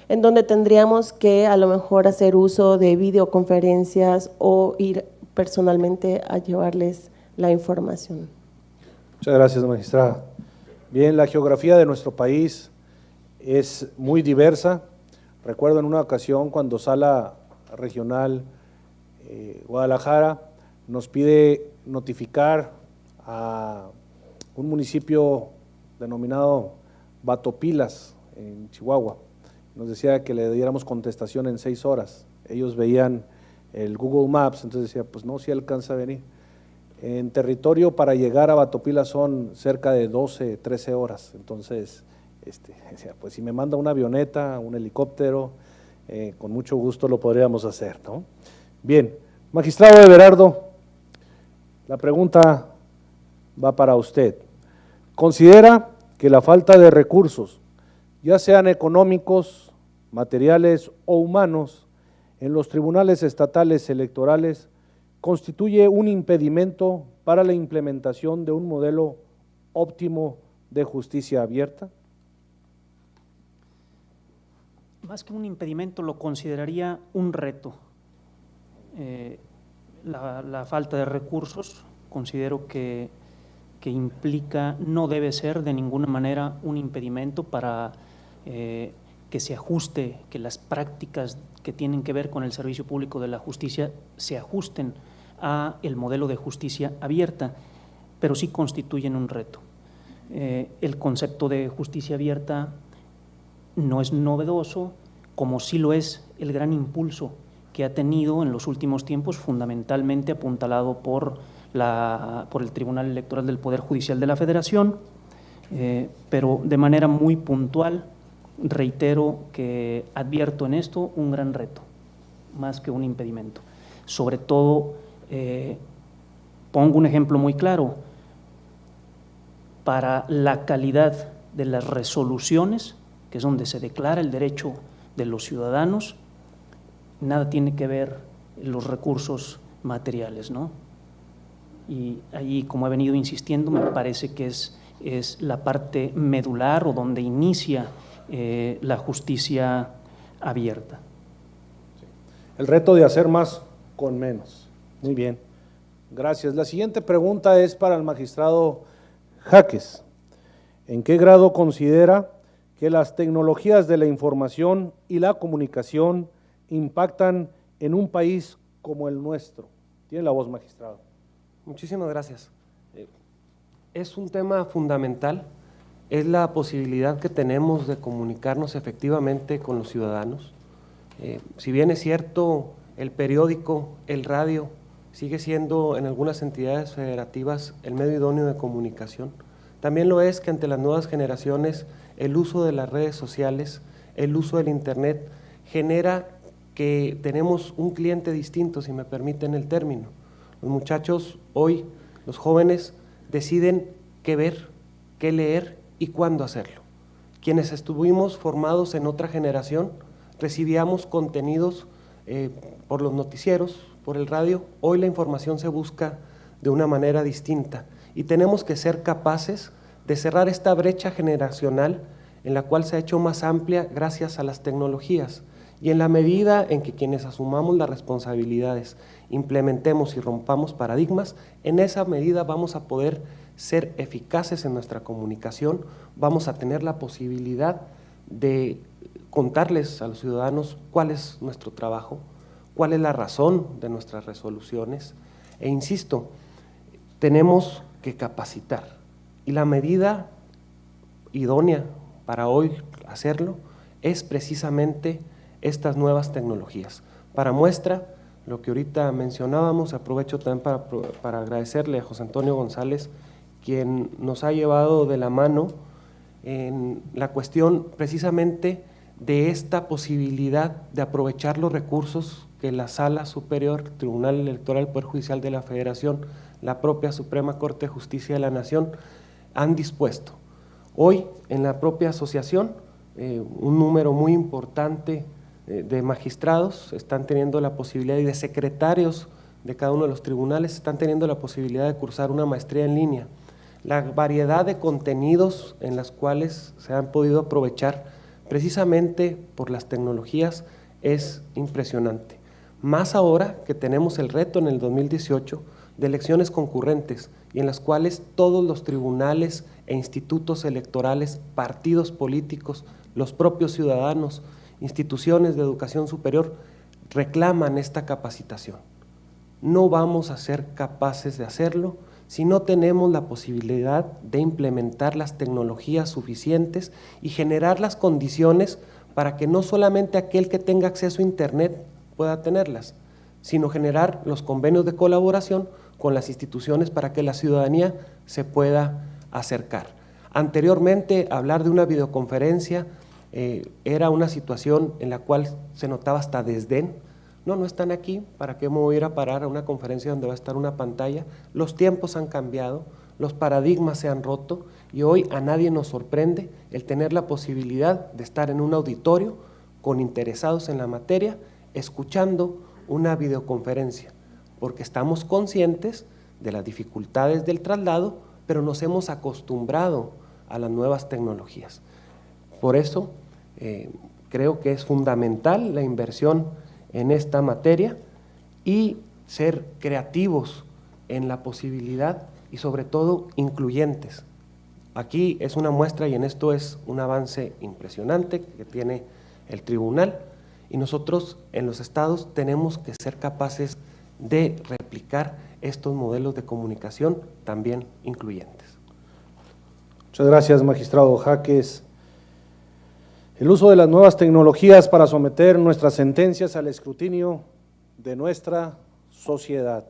en donde tendríamos que a lo mejor hacer uso de videoconferencias o ir personalmente a llevarles la información. Muchas gracias, magistrada. Bien, la geografía de nuestro país es muy diversa. Recuerdo en una ocasión cuando Sala Regional Guadalajara nos pide notificar a un municipio denominado Batopilas, en Chihuahua. Nos decía que le diéramos contestación en 6 horas. Ellos veían el Google Maps, entonces decía, pues no, si alcanza a venir. En territorio para llegar a Batopilas son cerca de 12, 13 horas, entonces decía, pues si me manda una avioneta, un helicóptero, con mucho gusto lo podríamos hacer, ¿no? Bien, magistrado Everardo, la pregunta va para usted. ¿Considera que la falta de recursos, ya sean económicos, materiales o humanos, en los tribunales estatales electorales constituye un impedimento para la implementación de un modelo óptimo de justicia abierta? Más que un impedimento, lo consideraría un reto. La falta de recursos considero que implica, no debe ser de ninguna manera un impedimento para que se ajuste, que las prácticas que tienen que ver con el servicio público de la justicia se ajusten a el modelo de justicia abierta, pero sí constituyen un reto. El concepto de justicia abierta no es novedoso, como sí lo es el gran impulso que ha tenido en los últimos tiempos, fundamentalmente apuntalado por el Tribunal Electoral del Poder Judicial de la Federación, pero de manera muy puntual reitero que advierto en esto un gran reto, más que un impedimento. Sobre todo, pongo un ejemplo muy claro, para la calidad de las resoluciones, que es donde se declara el derecho de los ciudadanos, nada tiene que ver los recursos materiales, ¿no? Y ahí, como he venido insistiendo, me parece que es la parte medular o donde inicia la justicia abierta. El reto de hacer más con menos. Muy bien, gracias. La siguiente pregunta es para el magistrado Jaques. ¿En qué grado considera que las tecnologías de la información y la comunicación impactan en un país como el nuestro? Tiene la voz, magistrado. Muchísimas gracias. Es un tema fundamental, es la posibilidad que tenemos de comunicarnos efectivamente con los ciudadanos. Si bien es cierto, el periódico, el radio, sigue siendo en algunas entidades federativas el medio idóneo de comunicación, también lo es que ante las nuevas generaciones el uso de las redes sociales, el uso del internet genera que tenemos un cliente distinto, si me permiten el término. Los muchachos hoy, los jóvenes, deciden qué ver, qué leer y cuándo hacerlo. Quienes estuvimos formados en otra generación, recibíamos contenidos por los noticieros, por el radio. Hoy la información se busca de una manera distinta y tenemos que ser capaces de cerrar esta brecha generacional en la cual se ha hecho más amplia gracias a las tecnologías. Y en la medida en que quienes asumamos las responsabilidades, implementemos y rompamos paradigmas, en esa medida vamos a poder ser eficaces en nuestra comunicación, vamos a tener la posibilidad de contarles a los ciudadanos cuál es nuestro trabajo, cuál es la razón de nuestras resoluciones. E insisto, tenemos que capacitar. Y la medida idónea para hoy hacerlo es precisamente estas nuevas tecnologías. Para muestra, lo que ahorita mencionábamos, aprovecho también para agradecerle a José Antonio González, quien nos ha llevado de la mano en la cuestión precisamente de esta posibilidad de aprovechar los recursos que la Sala Superior, Tribunal Electoral del Poder Judicial de la Federación, la propia Suprema Corte de Justicia de la Nación han dispuesto. Hoy en la propia asociación un número muy importante de magistrados están teniendo la posibilidad, y de secretarios de cada uno de los tribunales están teniendo la posibilidad de cursar una maestría en línea. La variedad de contenidos en las cuales se han podido aprovechar precisamente por las tecnologías es impresionante. Más ahora que tenemos el reto en el 2018 de elecciones concurrentes y en las cuales todos los tribunales e institutos electorales, partidos políticos, los propios ciudadanos, instituciones de educación superior reclaman esta capacitación. No vamos a ser capaces de hacerlo si no tenemos la posibilidad de implementar las tecnologías suficientes y generar las condiciones para que no solamente aquel que tenga acceso a Internet pueda tenerlas, sino generar los convenios de colaboración con las instituciones para que la ciudadanía se pueda acercar. Anteriormente, hablar de una videoconferencia era una situación en la cual se notaba hasta desdén. No están aquí, ¿para qué me voy a ir a parar a una conferencia donde va a estar una pantalla? Los tiempos han cambiado, los paradigmas se han roto y hoy a nadie nos sorprende el tener la posibilidad de estar en un auditorio con interesados en la materia, escuchando una videoconferencia, porque estamos conscientes de las dificultades del traslado, pero nos hemos acostumbrado a las nuevas tecnologías. Por eso creo que es fundamental la inversión en esta materia y ser creativos en la posibilidad y sobre todo incluyentes. Aquí es una muestra y en esto es un avance impresionante que tiene el tribunal y nosotros en los estados tenemos que ser capaces de replicar estos modelos de comunicación también incluyentes. Muchas gracias, magistrado Jaques. El uso de las nuevas tecnologías para someter nuestras sentencias al escrutinio de nuestra sociedad.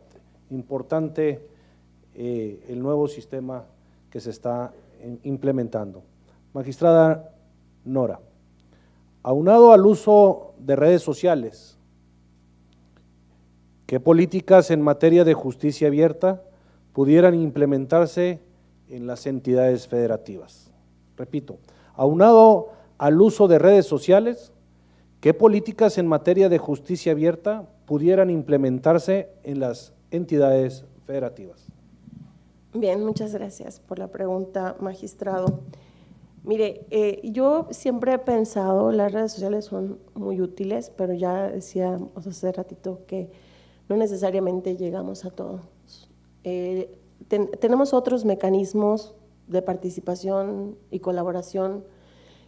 Importante el nuevo sistema que se está implementando. Magistrada Nora, aunado al uso de redes sociales, ¿qué políticas en materia de justicia abierta pudieran implementarse en las entidades federativas? Repito, aunado al uso de redes sociales, ¿qué políticas en materia de justicia abierta pudieran implementarse en las entidades federativas? Bien, muchas gracias por la pregunta, magistrado. Mire, yo siempre he pensado, las redes sociales son muy útiles, pero ya decíamos hace ratito que no necesariamente llegamos a todos. Tenemos otros mecanismos de participación y colaboración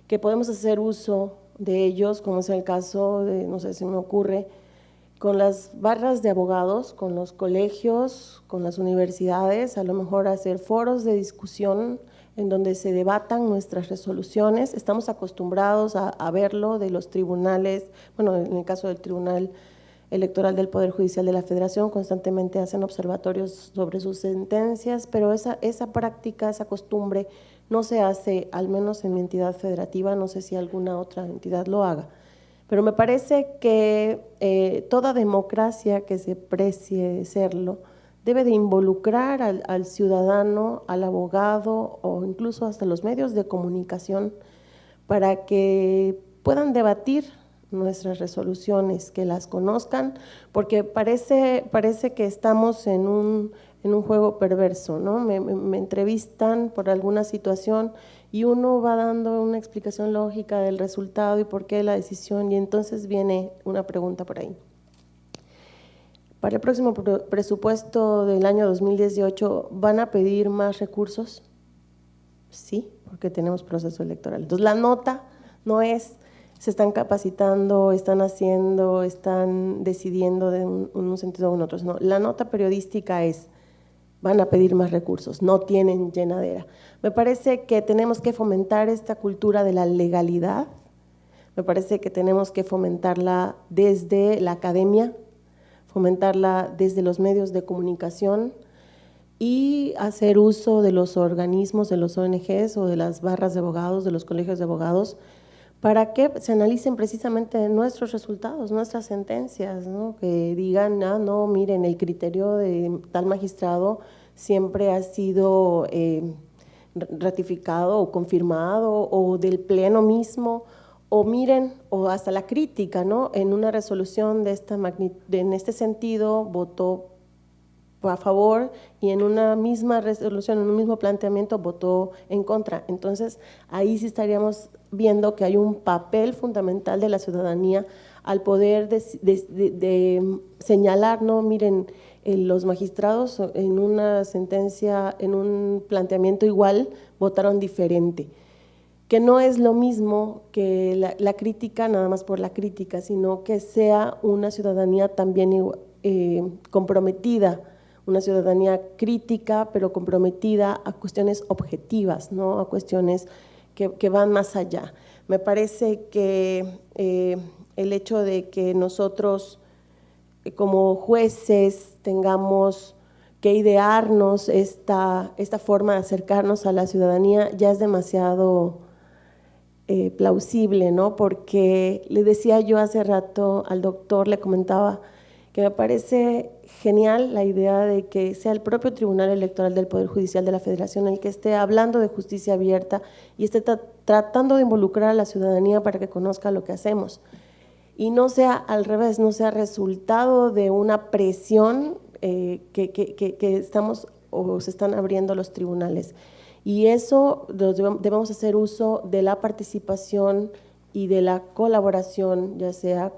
que podemos hacer uso de ellos, como es el caso de, no sé si me ocurre, con las barras de abogados, con los colegios, con las universidades, a lo mejor hacer foros de discusión en donde se debatan nuestras resoluciones. Estamos acostumbrados a verlo de los tribunales, bueno, en el caso del Tribunal Electoral del Poder Judicial de la Federación, constantemente hacen observatorios sobre sus sentencias, pero esa práctica, esa costumbre no se hace, al menos en mi entidad federativa, no sé si alguna otra entidad lo haga. Pero me parece que toda democracia que se precie serlo debe de involucrar al ciudadano, al abogado o incluso hasta los medios de comunicación para que puedan debatir nuestras resoluciones, que las conozcan, porque parece que estamos en un juego perverso, ¿no? Me entrevistan por alguna situación y uno va dando una explicación lógica del resultado y por qué la decisión, y entonces viene una pregunta por ahí. Para el próximo presupuesto del año 2018, ¿van a pedir más recursos? Sí, porque tenemos proceso electoral. Entonces, la nota no es se están capacitando, están haciendo, están decidiendo de un sentido o en otro. No, la nota periodística es, van a pedir más recursos, no tienen llenadera. Me parece que tenemos que fomentar esta cultura de la legalidad, me parece que tenemos que fomentarla desde la academia, fomentarla desde los medios de comunicación, y hacer uso de los organismos, de los ONGs o de las barras de abogados, de los colegios de abogados, para que se analicen precisamente nuestros resultados, nuestras sentencias, ¿no? Que digan, ah, no, miren, el criterio de tal magistrado siempre ha sido ratificado o confirmado, o del pleno mismo, o miren, o hasta la crítica, ¿no? En una resolución de esta en este sentido votó a favor y en una misma resolución, en un mismo planteamiento votó en contra. Entonces, ahí sí estaríamos viendo que hay un papel fundamental de la ciudadanía al poder de señalar, no, miren, los magistrados en una sentencia, en un planteamiento igual, votaron diferente, que no es lo mismo que la crítica nada más por la crítica, sino que sea una ciudadanía también comprometida, una ciudadanía crítica, pero comprometida a cuestiones objetivas, ¿no? A cuestiones que van más allá. Me parece que el hecho de que nosotros como jueces tengamos que idearnos esta forma de acercarnos a la ciudadanía ya es demasiado plausible, ¿no? Porque le decía yo hace rato al doctor, le comentaba que me parece genial la idea de que sea el propio Tribunal Electoral del Poder Judicial de la Federación el que esté hablando de justicia abierta y esté tratando de involucrar a la ciudadanía para que conozca lo que hacemos. Y no sea al revés, no sea resultado de una presión que estamos o se están abriendo los tribunales. Y eso debemos hacer uso de la participación y de la colaboración, ya sea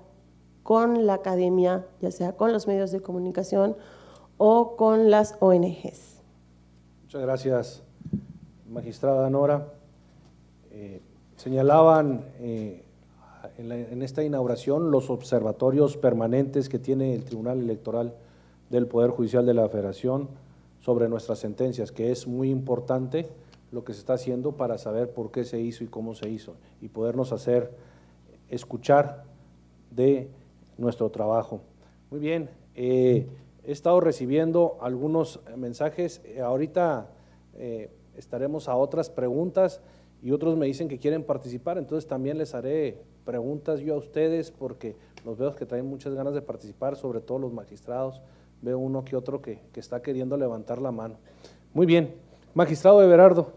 con la academia, ya sea con los medios de comunicación o con las ONGs. Muchas gracias, magistrada Nora. Señalaban en esta inauguración los observatorios permanentes que tiene el Tribunal Electoral del Poder Judicial de la Federación sobre nuestras sentencias, que es muy importante lo que se está haciendo para saber por qué se hizo y cómo se hizo y podernos hacer escuchar de nuestro trabajo. Muy bien, he estado recibiendo algunos mensajes, ahorita estaremos a otras preguntas y otros me dicen que quieren participar, entonces también les haré preguntas yo a ustedes porque los veo que traen muchas ganas de participar, sobre todo los magistrados, veo uno que otro que está queriendo levantar la mano. Muy bien, magistrado Everardo,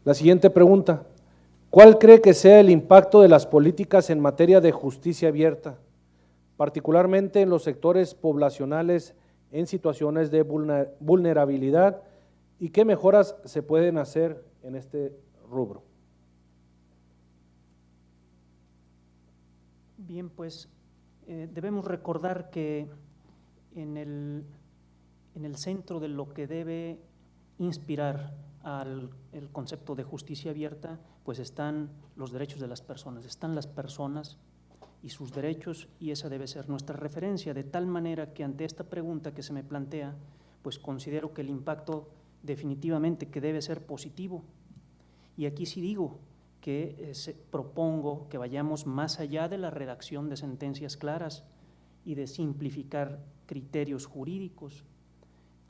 la siguiente pregunta, ¿cuál cree que sea el impacto de las políticas en materia de justicia abierta, particularmente en los sectores poblacionales en situaciones de vulnerabilidad y qué mejoras se pueden hacer en este rubro? Bien, pues debemos recordar que en el centro de lo que debe inspirar el concepto de justicia abierta, pues están los derechos de las personas, están las personas y sus derechos, y esa debe ser nuestra referencia, de tal manera que ante esta pregunta que se me plantea, pues considero que el impacto definitivamente que debe ser positivo. Y aquí sí digo que propongo que vayamos más allá de la redacción de sentencias claras y de simplificar criterios jurídicos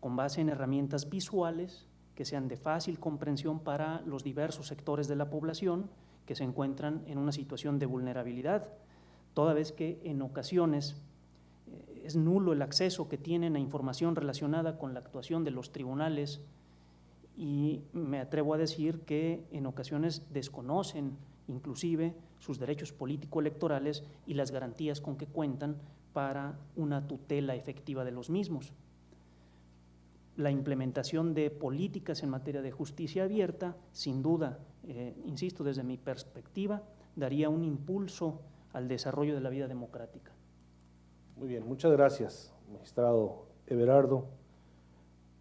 con base en herramientas visuales que sean de fácil comprensión para los diversos sectores de la población que se encuentran en una situación de vulnerabilidad, toda vez que en ocasiones es nulo el acceso que tienen a información relacionada con la actuación de los tribunales y me atrevo a decir que en ocasiones desconocen inclusive sus derechos político-electorales y las garantías con que cuentan para una tutela efectiva de los mismos. La implementación de políticas en materia de justicia abierta, sin duda, insisto, desde mi perspectiva, daría un impulso al desarrollo de la vida democrática. Muy bien, muchas gracias, magistrado Everardo.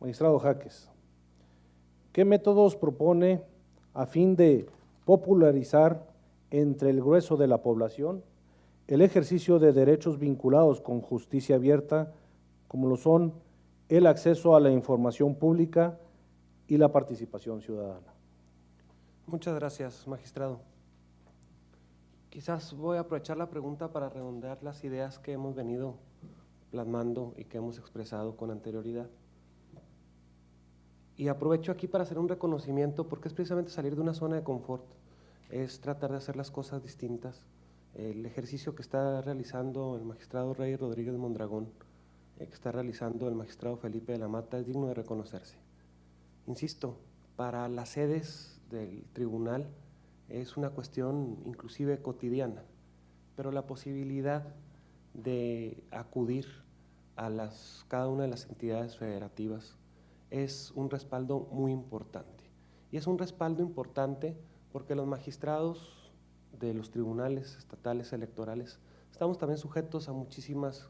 Magistrado Jáquez, ¿qué métodos propone a fin de popularizar entre el grueso de la población el ejercicio de derechos vinculados con justicia abierta, como lo son el acceso a la información pública y la participación ciudadana? Muchas gracias, magistrado. Quizás voy a aprovechar la pregunta para redondear las ideas que hemos venido plasmando y que hemos expresado con anterioridad. Y aprovecho aquí para hacer un reconocimiento, porque es precisamente salir de una zona de confort, es tratar de hacer las cosas distintas. El ejercicio que está realizando el magistrado Rey Rodríguez Mondragón, que está realizando el magistrado Felipe de la Mata, es digno de reconocerse. Insisto, para las sedes del tribunal es una cuestión inclusive cotidiana, pero la posibilidad de acudir a cada una de las entidades federativas es un respaldo muy importante. Y es un respaldo importante porque los magistrados de los tribunales estatales electorales estamos también sujetos a muchísimas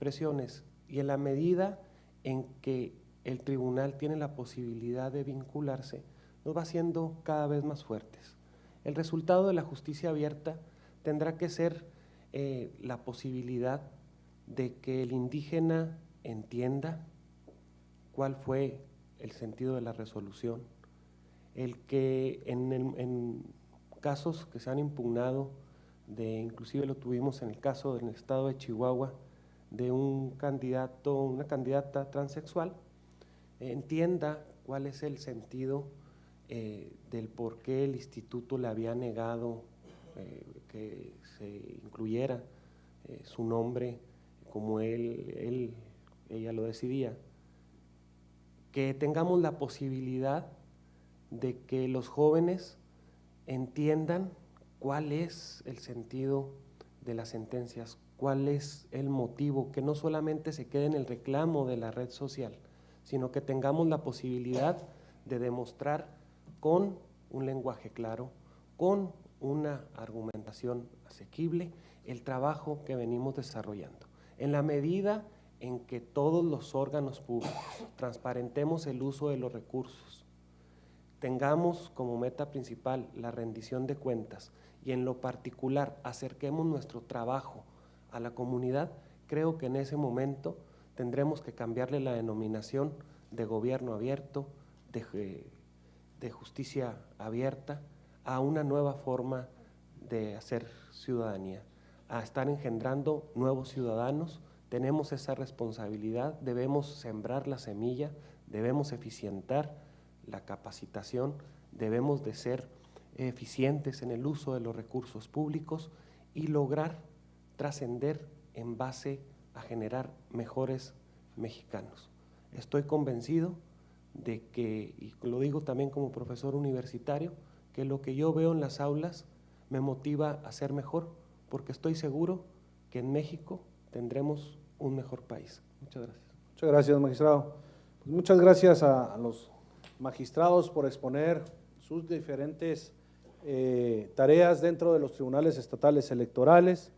presiones, y en la medida en que el tribunal tiene la posibilidad de vincularse, nos va haciendo cada vez más fuertes. El resultado de la justicia abierta tendrá que ser la posibilidad de que el indígena entienda cuál fue el sentido de la resolución, el que en casos que se han impugnado, inclusive lo tuvimos en el caso del estado de Chihuahua, de un candidato, una candidata transexual, entienda cuál es el sentido del por qué el instituto le había negado que se incluyera su nombre como ella lo decidía, que tengamos la posibilidad de que los jóvenes entiendan cuál es el sentido de las sentencias, cuál es el motivo, que no solamente se quede en el reclamo de la red social, sino que tengamos la posibilidad de demostrar con un lenguaje claro, con una argumentación asequible, el trabajo que venimos desarrollando. En la medida en que todos los órganos públicos transparentemos el uso de los recursos, tengamos como meta principal la rendición de cuentas y en lo particular acerquemos nuestro trabajo a la comunidad, creo que en ese momento tendremos que cambiarle la denominación de gobierno abierto, de justicia abierta, a una nueva forma de hacer ciudadanía, a estar engendrando nuevos ciudadanos. Tenemos esa responsabilidad, debemos sembrar la semilla, debemos eficientar la capacitación, debemos de ser eficientes en el uso de los recursos públicos y lograr trascender en base a generar mejores mexicanos. Estoy convencido de que, y lo digo también como profesor universitario, que lo que yo veo en las aulas me motiva a ser mejor, porque estoy seguro que en México tendremos un mejor país. Muchas gracias. Muchas gracias, magistrado. Pues muchas gracias a los magistrados por exponer sus diferentes tareas dentro de los tribunales estatales electorales.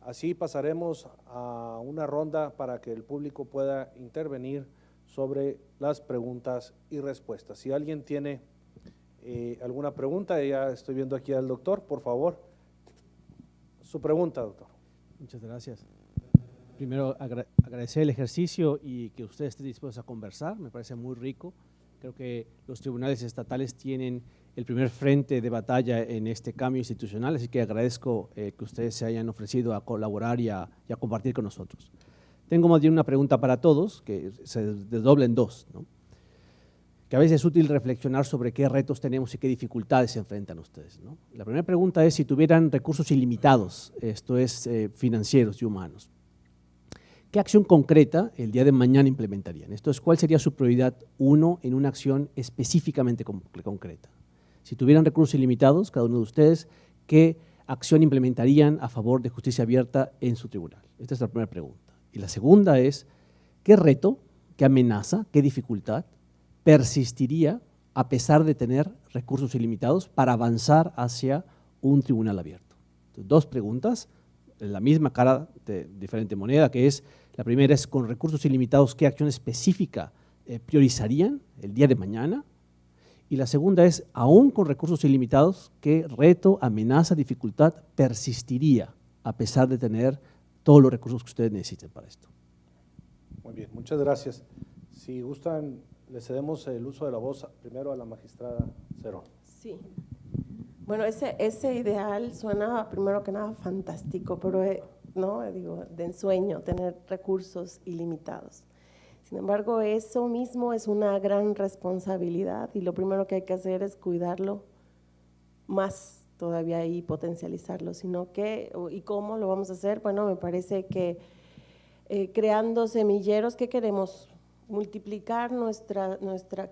Así pasaremos a una ronda para que el público pueda intervenir sobre las preguntas y respuestas. Si alguien tiene alguna pregunta, ya estoy viendo aquí al doctor, por favor. Su pregunta, doctor. Muchas gracias. Primero, agradecer el ejercicio y que usted esté dispuesto a conversar, me parece muy rico. Creo que los tribunales estatales tienen el primer frente de batalla en este cambio institucional, así que agradezco que ustedes se hayan ofrecido a colaborar y a compartir con nosotros. Tengo más bien una pregunta para todos, que se desdobla en dos, ¿no? Que a veces es útil reflexionar sobre qué retos tenemos y qué dificultades se enfrentan ustedes, ¿no? La primera pregunta es si tuvieran recursos ilimitados, esto es financieros y humanos, ¿qué acción concreta el día de mañana implementarían? Esto es, ¿cuál sería su prioridad uno en una acción específicamente concreta? Si tuvieran recursos ilimitados, cada uno de ustedes, ¿qué acción implementarían a favor de justicia abierta en su tribunal? Esta es la primera pregunta. Y la segunda es, ¿qué reto, qué amenaza, qué dificultad persistiría a pesar de tener recursos ilimitados para avanzar hacia un tribunal abierto? Entonces, dos preguntas, en la misma cara de diferente moneda, que es, la primera es, con recursos ilimitados, ¿qué acción específica priorizarían el día de mañana? Y la segunda es, aún con recursos ilimitados, ¿qué reto, amenaza, dificultad persistiría a pesar de tener todos los recursos que ustedes necesiten para esto? Muy bien, muchas gracias. Si gustan, le cedemos el uso de la voz primero a la magistrada Cerón. Sí. Bueno, ese ideal suena primero que nada fantástico, pero no, digo, de ensueño, tener recursos ilimitados. Sin embargo, eso mismo es una gran responsabilidad y lo primero que hay que hacer es cuidarlo más todavía y potencializarlo, sino que, ¿y cómo lo vamos a hacer? Bueno, me parece que creando semilleros, ¿qué queremos? Multiplicar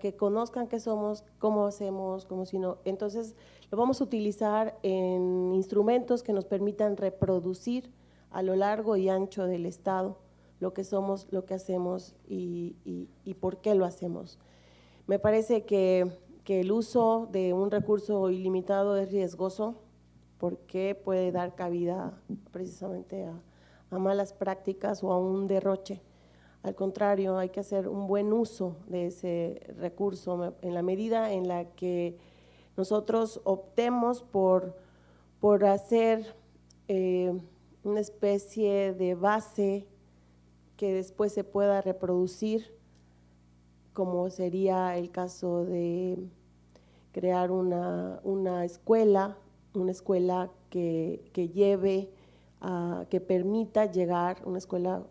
que conozcan qué somos, cómo hacemos, cómo si no. Entonces, lo vamos a utilizar en instrumentos que nos permitan reproducir a lo largo y ancho del Estado lo que somos, lo que hacemos y por qué lo hacemos. Me parece que el uso de un recurso ilimitado es riesgoso porque puede dar cabida precisamente a malas prácticas o a un derroche. Al contrario, hay que hacer un buen uso de ese recurso en la medida en la que nosotros optemos por hacer una especie de base que después se pueda reproducir, como sería el caso de crear una escuela que lleve, que permita llegar, una escuela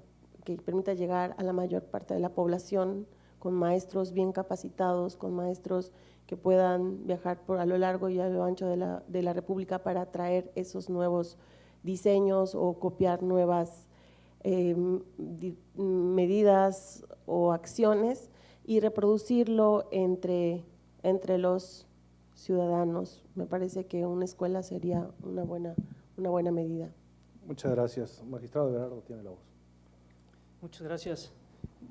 que permita llegar a la mayor parte de la población con maestros bien capacitados, con maestros que puedan viajar a lo largo y a lo ancho de la República para traer esos nuevos diseños o copiar nuevas medidas o acciones y reproducirlo entre los ciudadanos. Me parece que una escuela sería una buena medida. Muchas gracias. Magistrado Everardo tiene la voz. Muchas gracias.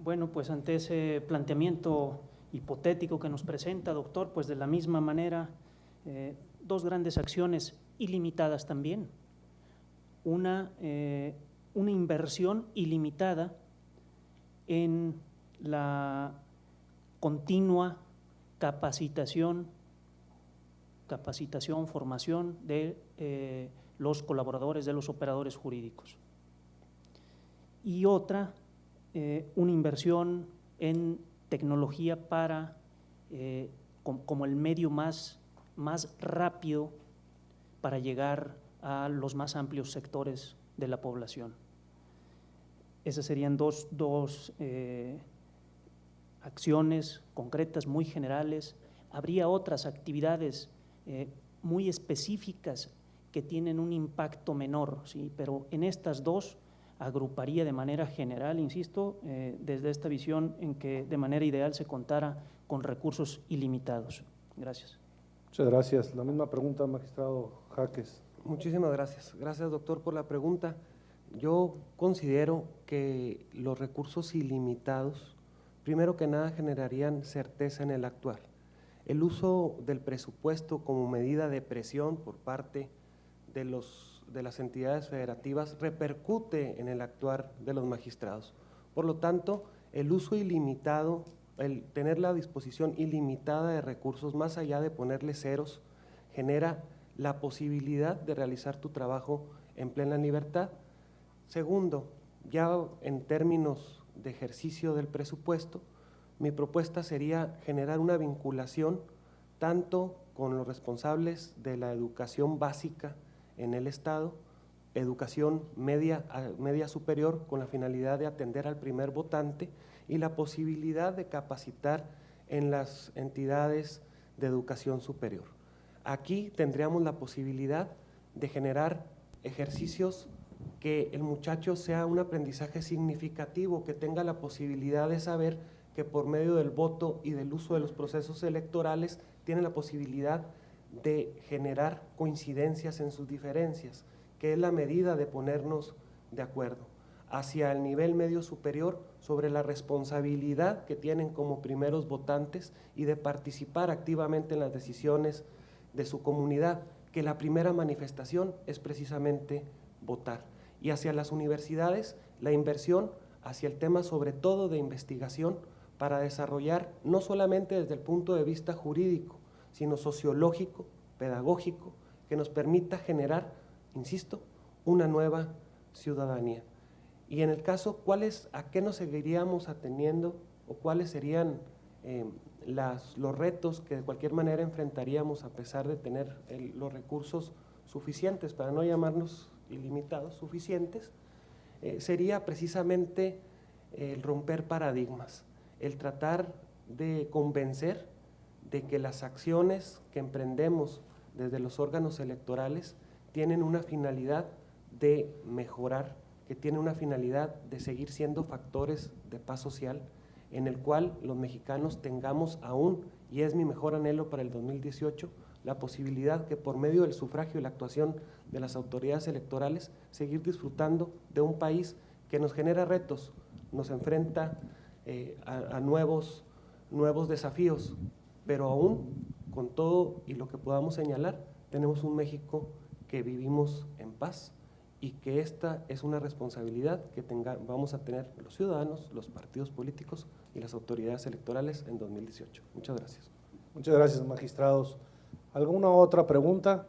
Bueno, pues ante ese planteamiento hipotético que nos presenta, doctor, pues de la misma manera, dos grandes acciones ilimitadas también. Una inversión ilimitada en la continua capacitación, formación de los colaboradores, de los operadores jurídicos. Y otra, una inversión en tecnología para, como el medio más rápido para llegar a los más amplios sectores de la población. Esas serían dos acciones concretas, muy generales. Habría otras actividades muy específicas que tienen un impacto menor, ¿sí? Pero en estas dos agruparía de manera general, insisto, desde esta visión en que de manera ideal se contara con recursos ilimitados. Gracias. Muchas gracias. La misma pregunta, magistrado Jaques. Muchísimas gracias. Gracias, doctor, por la pregunta. Yo considero que los recursos ilimitados, primero que nada, generarían certeza en el actuar. El uso del presupuesto como medida de presión por parte de las entidades federativas repercute en el actuar de los magistrados. Por lo tanto, el uso ilimitado, el tener la disposición ilimitada de recursos, más allá de ponerle ceros, genera la posibilidad de realizar tu trabajo en plena libertad. Segundo, ya en términos de ejercicio del presupuesto, mi propuesta sería generar una vinculación tanto con los responsables de la educación básica en el Estado, educación media superior con la finalidad de atender al primer votante y la posibilidad de capacitar en las entidades de educación superior. Aquí tendríamos la posibilidad de generar ejercicios que el muchacho sea un aprendizaje significativo, que tenga la posibilidad de saber que por medio del voto y del uso de los procesos electorales tiene la posibilidad de generar coincidencias en sus diferencias, que es la medida de ponernos de acuerdo hacia el nivel medio superior sobre la responsabilidad que tienen como primeros votantes y de participar activamente en las decisiones de su comunidad, que la primera manifestación es precisamente votar. Y hacia las universidades, la inversión hacia el tema sobre todo de investigación para desarrollar no solamente desde el punto de vista jurídico, sino sociológico, pedagógico, que nos permita generar, insisto, una nueva ciudadanía. Y en el caso, ¿a qué nos seguiríamos ateniendo o cuáles serían los retos que de cualquier manera enfrentaríamos a pesar de tener los recursos suficientes, para no llamarnos ilimitados, suficientes? Sería precisamente el romper paradigmas, el tratar de convencer de que las acciones que emprendemos desde los órganos electorales tienen una finalidad de mejorar, que tienen una finalidad de seguir siendo factores de paz social, en el cual los mexicanos tengamos aún, y es mi mejor anhelo para el 2018, la posibilidad que por medio del sufragio y la actuación de las autoridades electorales, seguir disfrutando de un país que nos genera retos, nos enfrenta a nuevos desafíos, pero aún con todo y lo que podamos señalar, tenemos un México que vivimos en paz y que esta es una responsabilidad que vamos a tener los ciudadanos, los partidos políticos y las autoridades electorales en 2018. Muchas gracias. Muchas gracias, magistrados. ¿Alguna otra pregunta?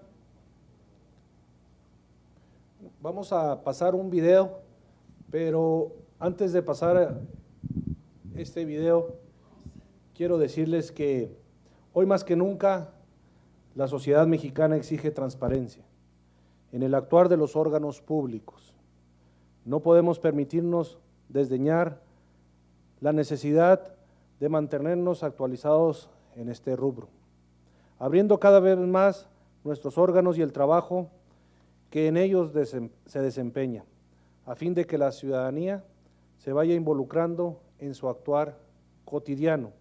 Vamos a pasar un video, pero antes de pasar este video, quiero decirles que hoy más que nunca la sociedad mexicana exige transparencia en el actuar de los órganos públicos. No podemos permitirnos desdeñar la necesidad de mantenernos actualizados en este rubro, abriendo cada vez más nuestros órganos y el trabajo que en ellos se desempeña, a fin de que la ciudadanía se vaya involucrando en su actuar cotidiano,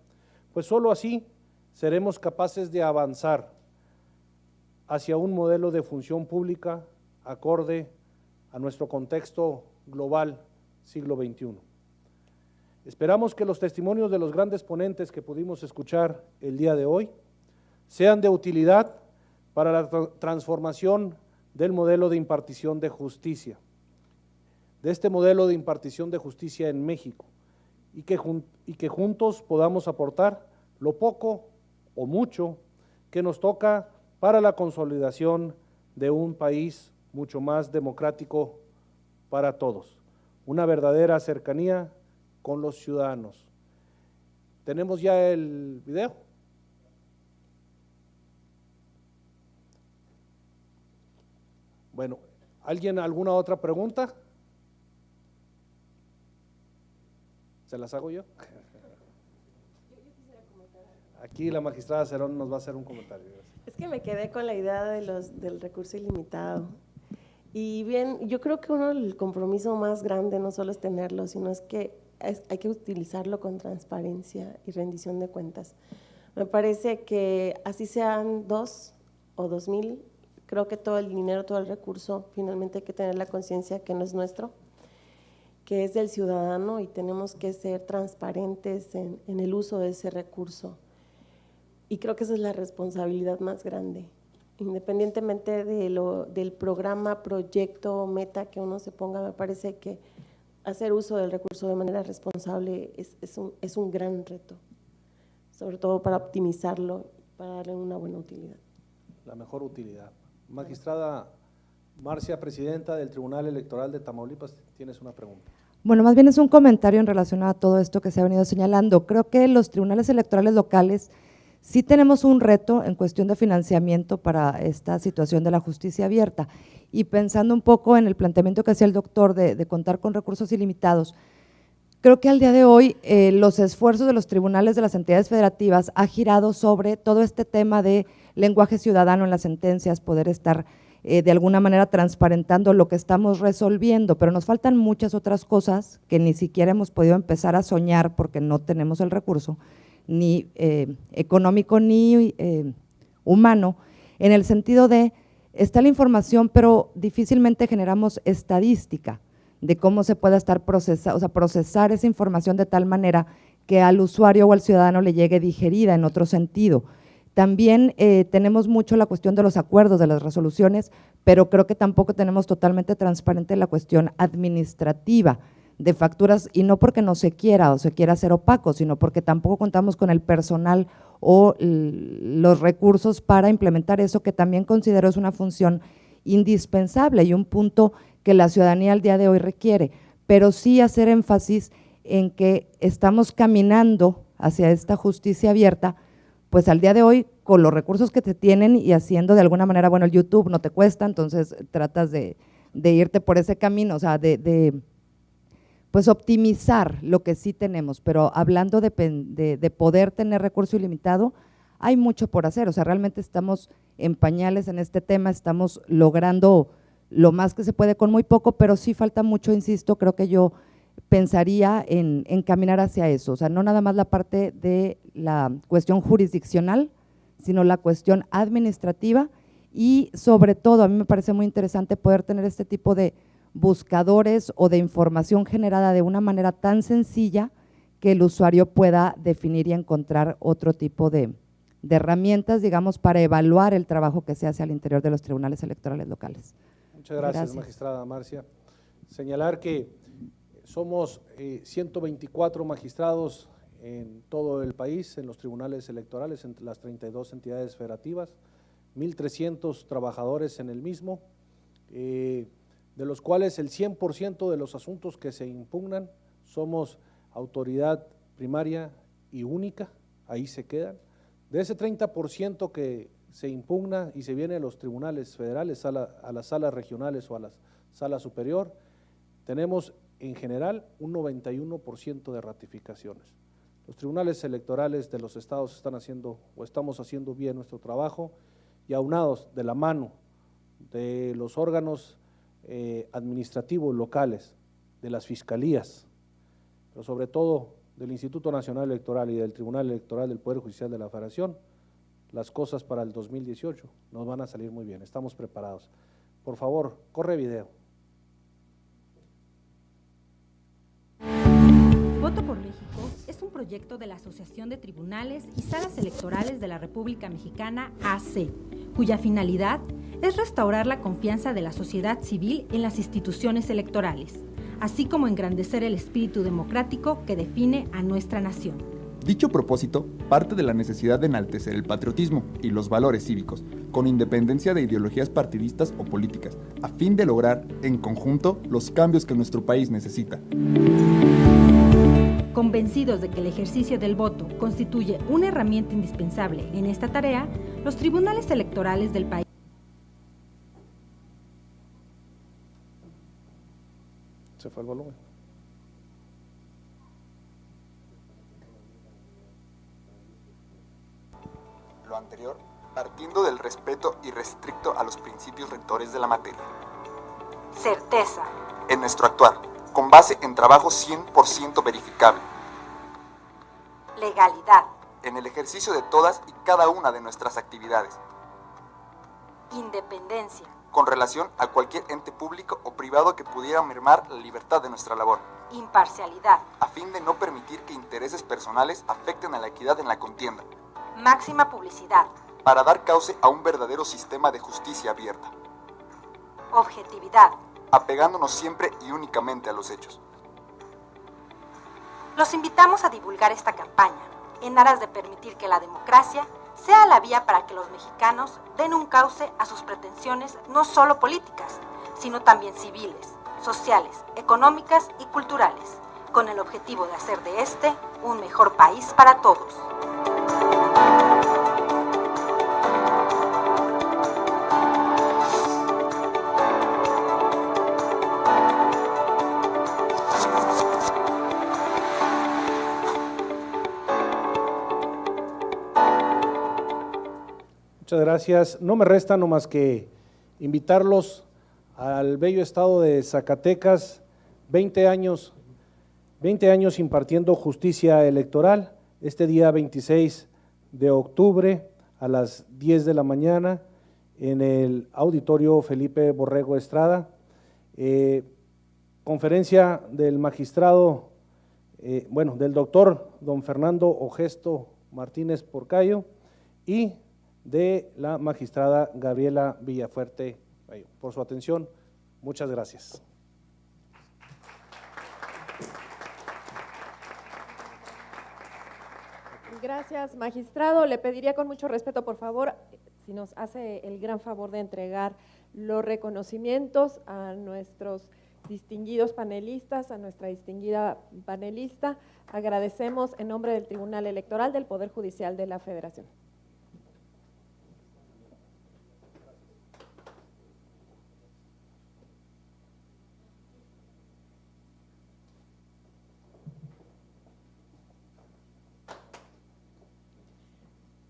pues solo así seremos capaces de avanzar hacia un modelo de función pública acorde a nuestro contexto global siglo XXI. Esperamos que los testimonios de los grandes ponentes que pudimos escuchar el día de hoy sean de utilidad para la transformación del modelo de impartición de justicia, de este modelo de impartición de justicia en México, y que juntos podamos aportar lo poco o mucho que nos toca para la consolidación de un país mucho más democrático para todos, una verdadera cercanía con los ciudadanos. ¿Tenemos ya el video? Bueno, ¿alguna otra pregunta? ¿Se las hago yo? Aquí la magistrada Cerón nos va a hacer un comentario. Es que me quedé con la idea del recurso ilimitado. Y bien, yo creo que el compromiso más grande no solo es tenerlo, sino es que hay que utilizarlo con transparencia y rendición de cuentas. Me parece que así sean 2 o 2,000, creo que todo el dinero, todo el recurso, finalmente hay que tener la conciencia que no es nuestro, que es del ciudadano, y tenemos que ser transparentes en el uso de ese recurso. Y creo que esa es la responsabilidad más grande, independientemente del programa, proyecto, meta que uno se ponga. Me parece que hacer uso del recurso de manera responsable es un gran reto, sobre todo para optimizarlo, para darle una buena utilidad. La mejor utilidad. Magistrada Marcia, presidenta del Tribunal Electoral de Tamaulipas, tienes una pregunta. Bueno, más bien es un comentario en relación a todo esto que se ha venido señalando. Creo que los tribunales electorales locales sí tenemos un reto en cuestión de financiamiento para esta situación de la justicia abierta, y pensando un poco en el planteamiento que hacía el doctor de contar con recursos ilimitados, creo que al día de hoy los esfuerzos de los tribunales de las entidades federativas ha girado sobre todo este tema de lenguaje ciudadano en las sentencias, poder estar de alguna manera transparentando lo que estamos resolviendo, pero nos faltan muchas otras cosas que ni siquiera hemos podido empezar a soñar porque no tenemos el recurso, ni económico ni humano, en el sentido de, está la información, pero difícilmente generamos estadística de cómo se pueda estar procesar esa información de tal manera que al usuario o al ciudadano le llegue digerida en otro sentido. También tenemos mucho la cuestión de los acuerdos, de las resoluciones, pero creo que tampoco tenemos totalmente transparente la cuestión administrativa de facturas, y no porque no se quiera o se quiera hacer opaco, sino porque tampoco contamos con el personal o los recursos para implementar eso, que también considero es una función indispensable y un punto que la ciudadanía al día de hoy requiere, pero sí hacer énfasis en que estamos caminando hacia esta justicia abierta, pues al día de hoy con los recursos que te tienen y haciendo de alguna manera, bueno, el YouTube no te cuesta, entonces tratas de irte por ese camino, o sea, de pues optimizar lo que sí tenemos, pero hablando de poder tener recurso ilimitado, hay mucho por hacer, o sea, realmente estamos en pañales en este tema, estamos logrando lo más que se puede con muy poco, pero sí falta mucho, insisto, creo que yo pensaría en caminar hacia eso, o sea, no nada más la parte de la cuestión jurisdiccional, sino la cuestión administrativa y sobre todo a mí me parece muy interesante poder tener este tipo de buscadores o de información generada de una manera tan sencilla que el usuario pueda definir y encontrar otro tipo de herramientas, digamos, para evaluar el trabajo que se hace al interior de los tribunales electorales locales. Muchas gracias, magistrada Marcia. Señalar que somos 124 magistrados en todo el país, en los tribunales electorales, en las 32 entidades federativas, 1.300 trabajadores en el mismo, de los cuales el 100% de los asuntos que se impugnan somos autoridad primaria y única, ahí se quedan. De ese 30% que se impugna y se viene a los tribunales federales, a las salas regionales o a la sala superior, tenemos en general un 91% de ratificaciones. Los tribunales electorales de los estados están haciendo o estamos haciendo bien nuestro trabajo y aunados de la mano de los órganos administrativos locales, de las fiscalías, pero sobre todo del Instituto Nacional Electoral y del Tribunal Electoral del Poder Judicial de la Federación, las cosas para el 2018 nos van a salir muy bien, estamos preparados. Por favor, corre video. Voto por México es un proyecto de la Asociación de Tribunales y Salas Electorales de la República Mexicana, AC, cuya finalidad es restaurar la confianza de la sociedad civil en las instituciones electorales, así como engrandecer el espíritu democrático que define a nuestra nación. Dicho propósito parte de la necesidad de enaltecer el patriotismo y los valores cívicos, con independencia de ideologías partidistas o políticas, a fin de lograr, en conjunto, los cambios que nuestro país necesita. Convencidos de que el ejercicio del voto constituye una herramienta indispensable en esta tarea, los tribunales electorales del país. Se fue el volumen. Lo anterior, partiendo del respeto irrestricto a los principios rectores de la materia. Certeza. En nuestro actuar, con base en trabajo 100% verificable. Legalidad. En el ejercicio de todas y cada una de nuestras actividades. Independencia. Con relación a cualquier ente público o privado que pudiera mermar la libertad de nuestra labor. Imparcialidad. A fin de no permitir que intereses personales afecten a la equidad en la contienda. Máxima publicidad. Para dar cauce a un verdadero sistema de justicia abierta. Objetividad. Apegándonos siempre y únicamente a los hechos. Los invitamos a divulgar esta campaña, en aras de permitir que la democracia sea la vía para que los mexicanos den un cauce a sus pretensiones no solo políticas, sino también civiles, sociales, económicas y culturales, con el objetivo de hacer de este un mejor país para todos. Muchas gracias. No me resta nomás que invitarlos al bello estado de Zacatecas, 20 años impartiendo justicia electoral, este día 26 de octubre a las 10 de la mañana en el auditorio Felipe Borrego Estrada. Conferencia del magistrado, del doctor don Fernando Ogesto Martínez Porcayo y de la magistrada Gabriela Villafuerte. Por su atención, muchas gracias. Gracias, magistrado. Le pediría con mucho respeto, por favor, si nos hace el gran favor de entregar los reconocimientos a nuestros distinguidos panelistas, a nuestra distinguida panelista. Agradecemos en nombre del Tribunal Electoral del Poder Judicial de la Federación.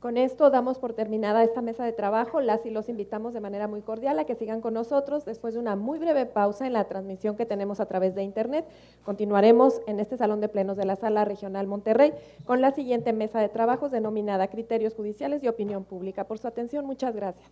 Con esto damos por terminada esta mesa de trabajo. Las y los invitamos de manera muy cordial a que sigan con nosotros. Después de una muy breve pausa en la transmisión que tenemos a través de Internet, continuaremos en este Salón de Plenos de la Sala Regional Monterrey con la siguiente mesa de trabajos denominada Criterios Judiciales y Opinión Pública. Por su atención, muchas gracias.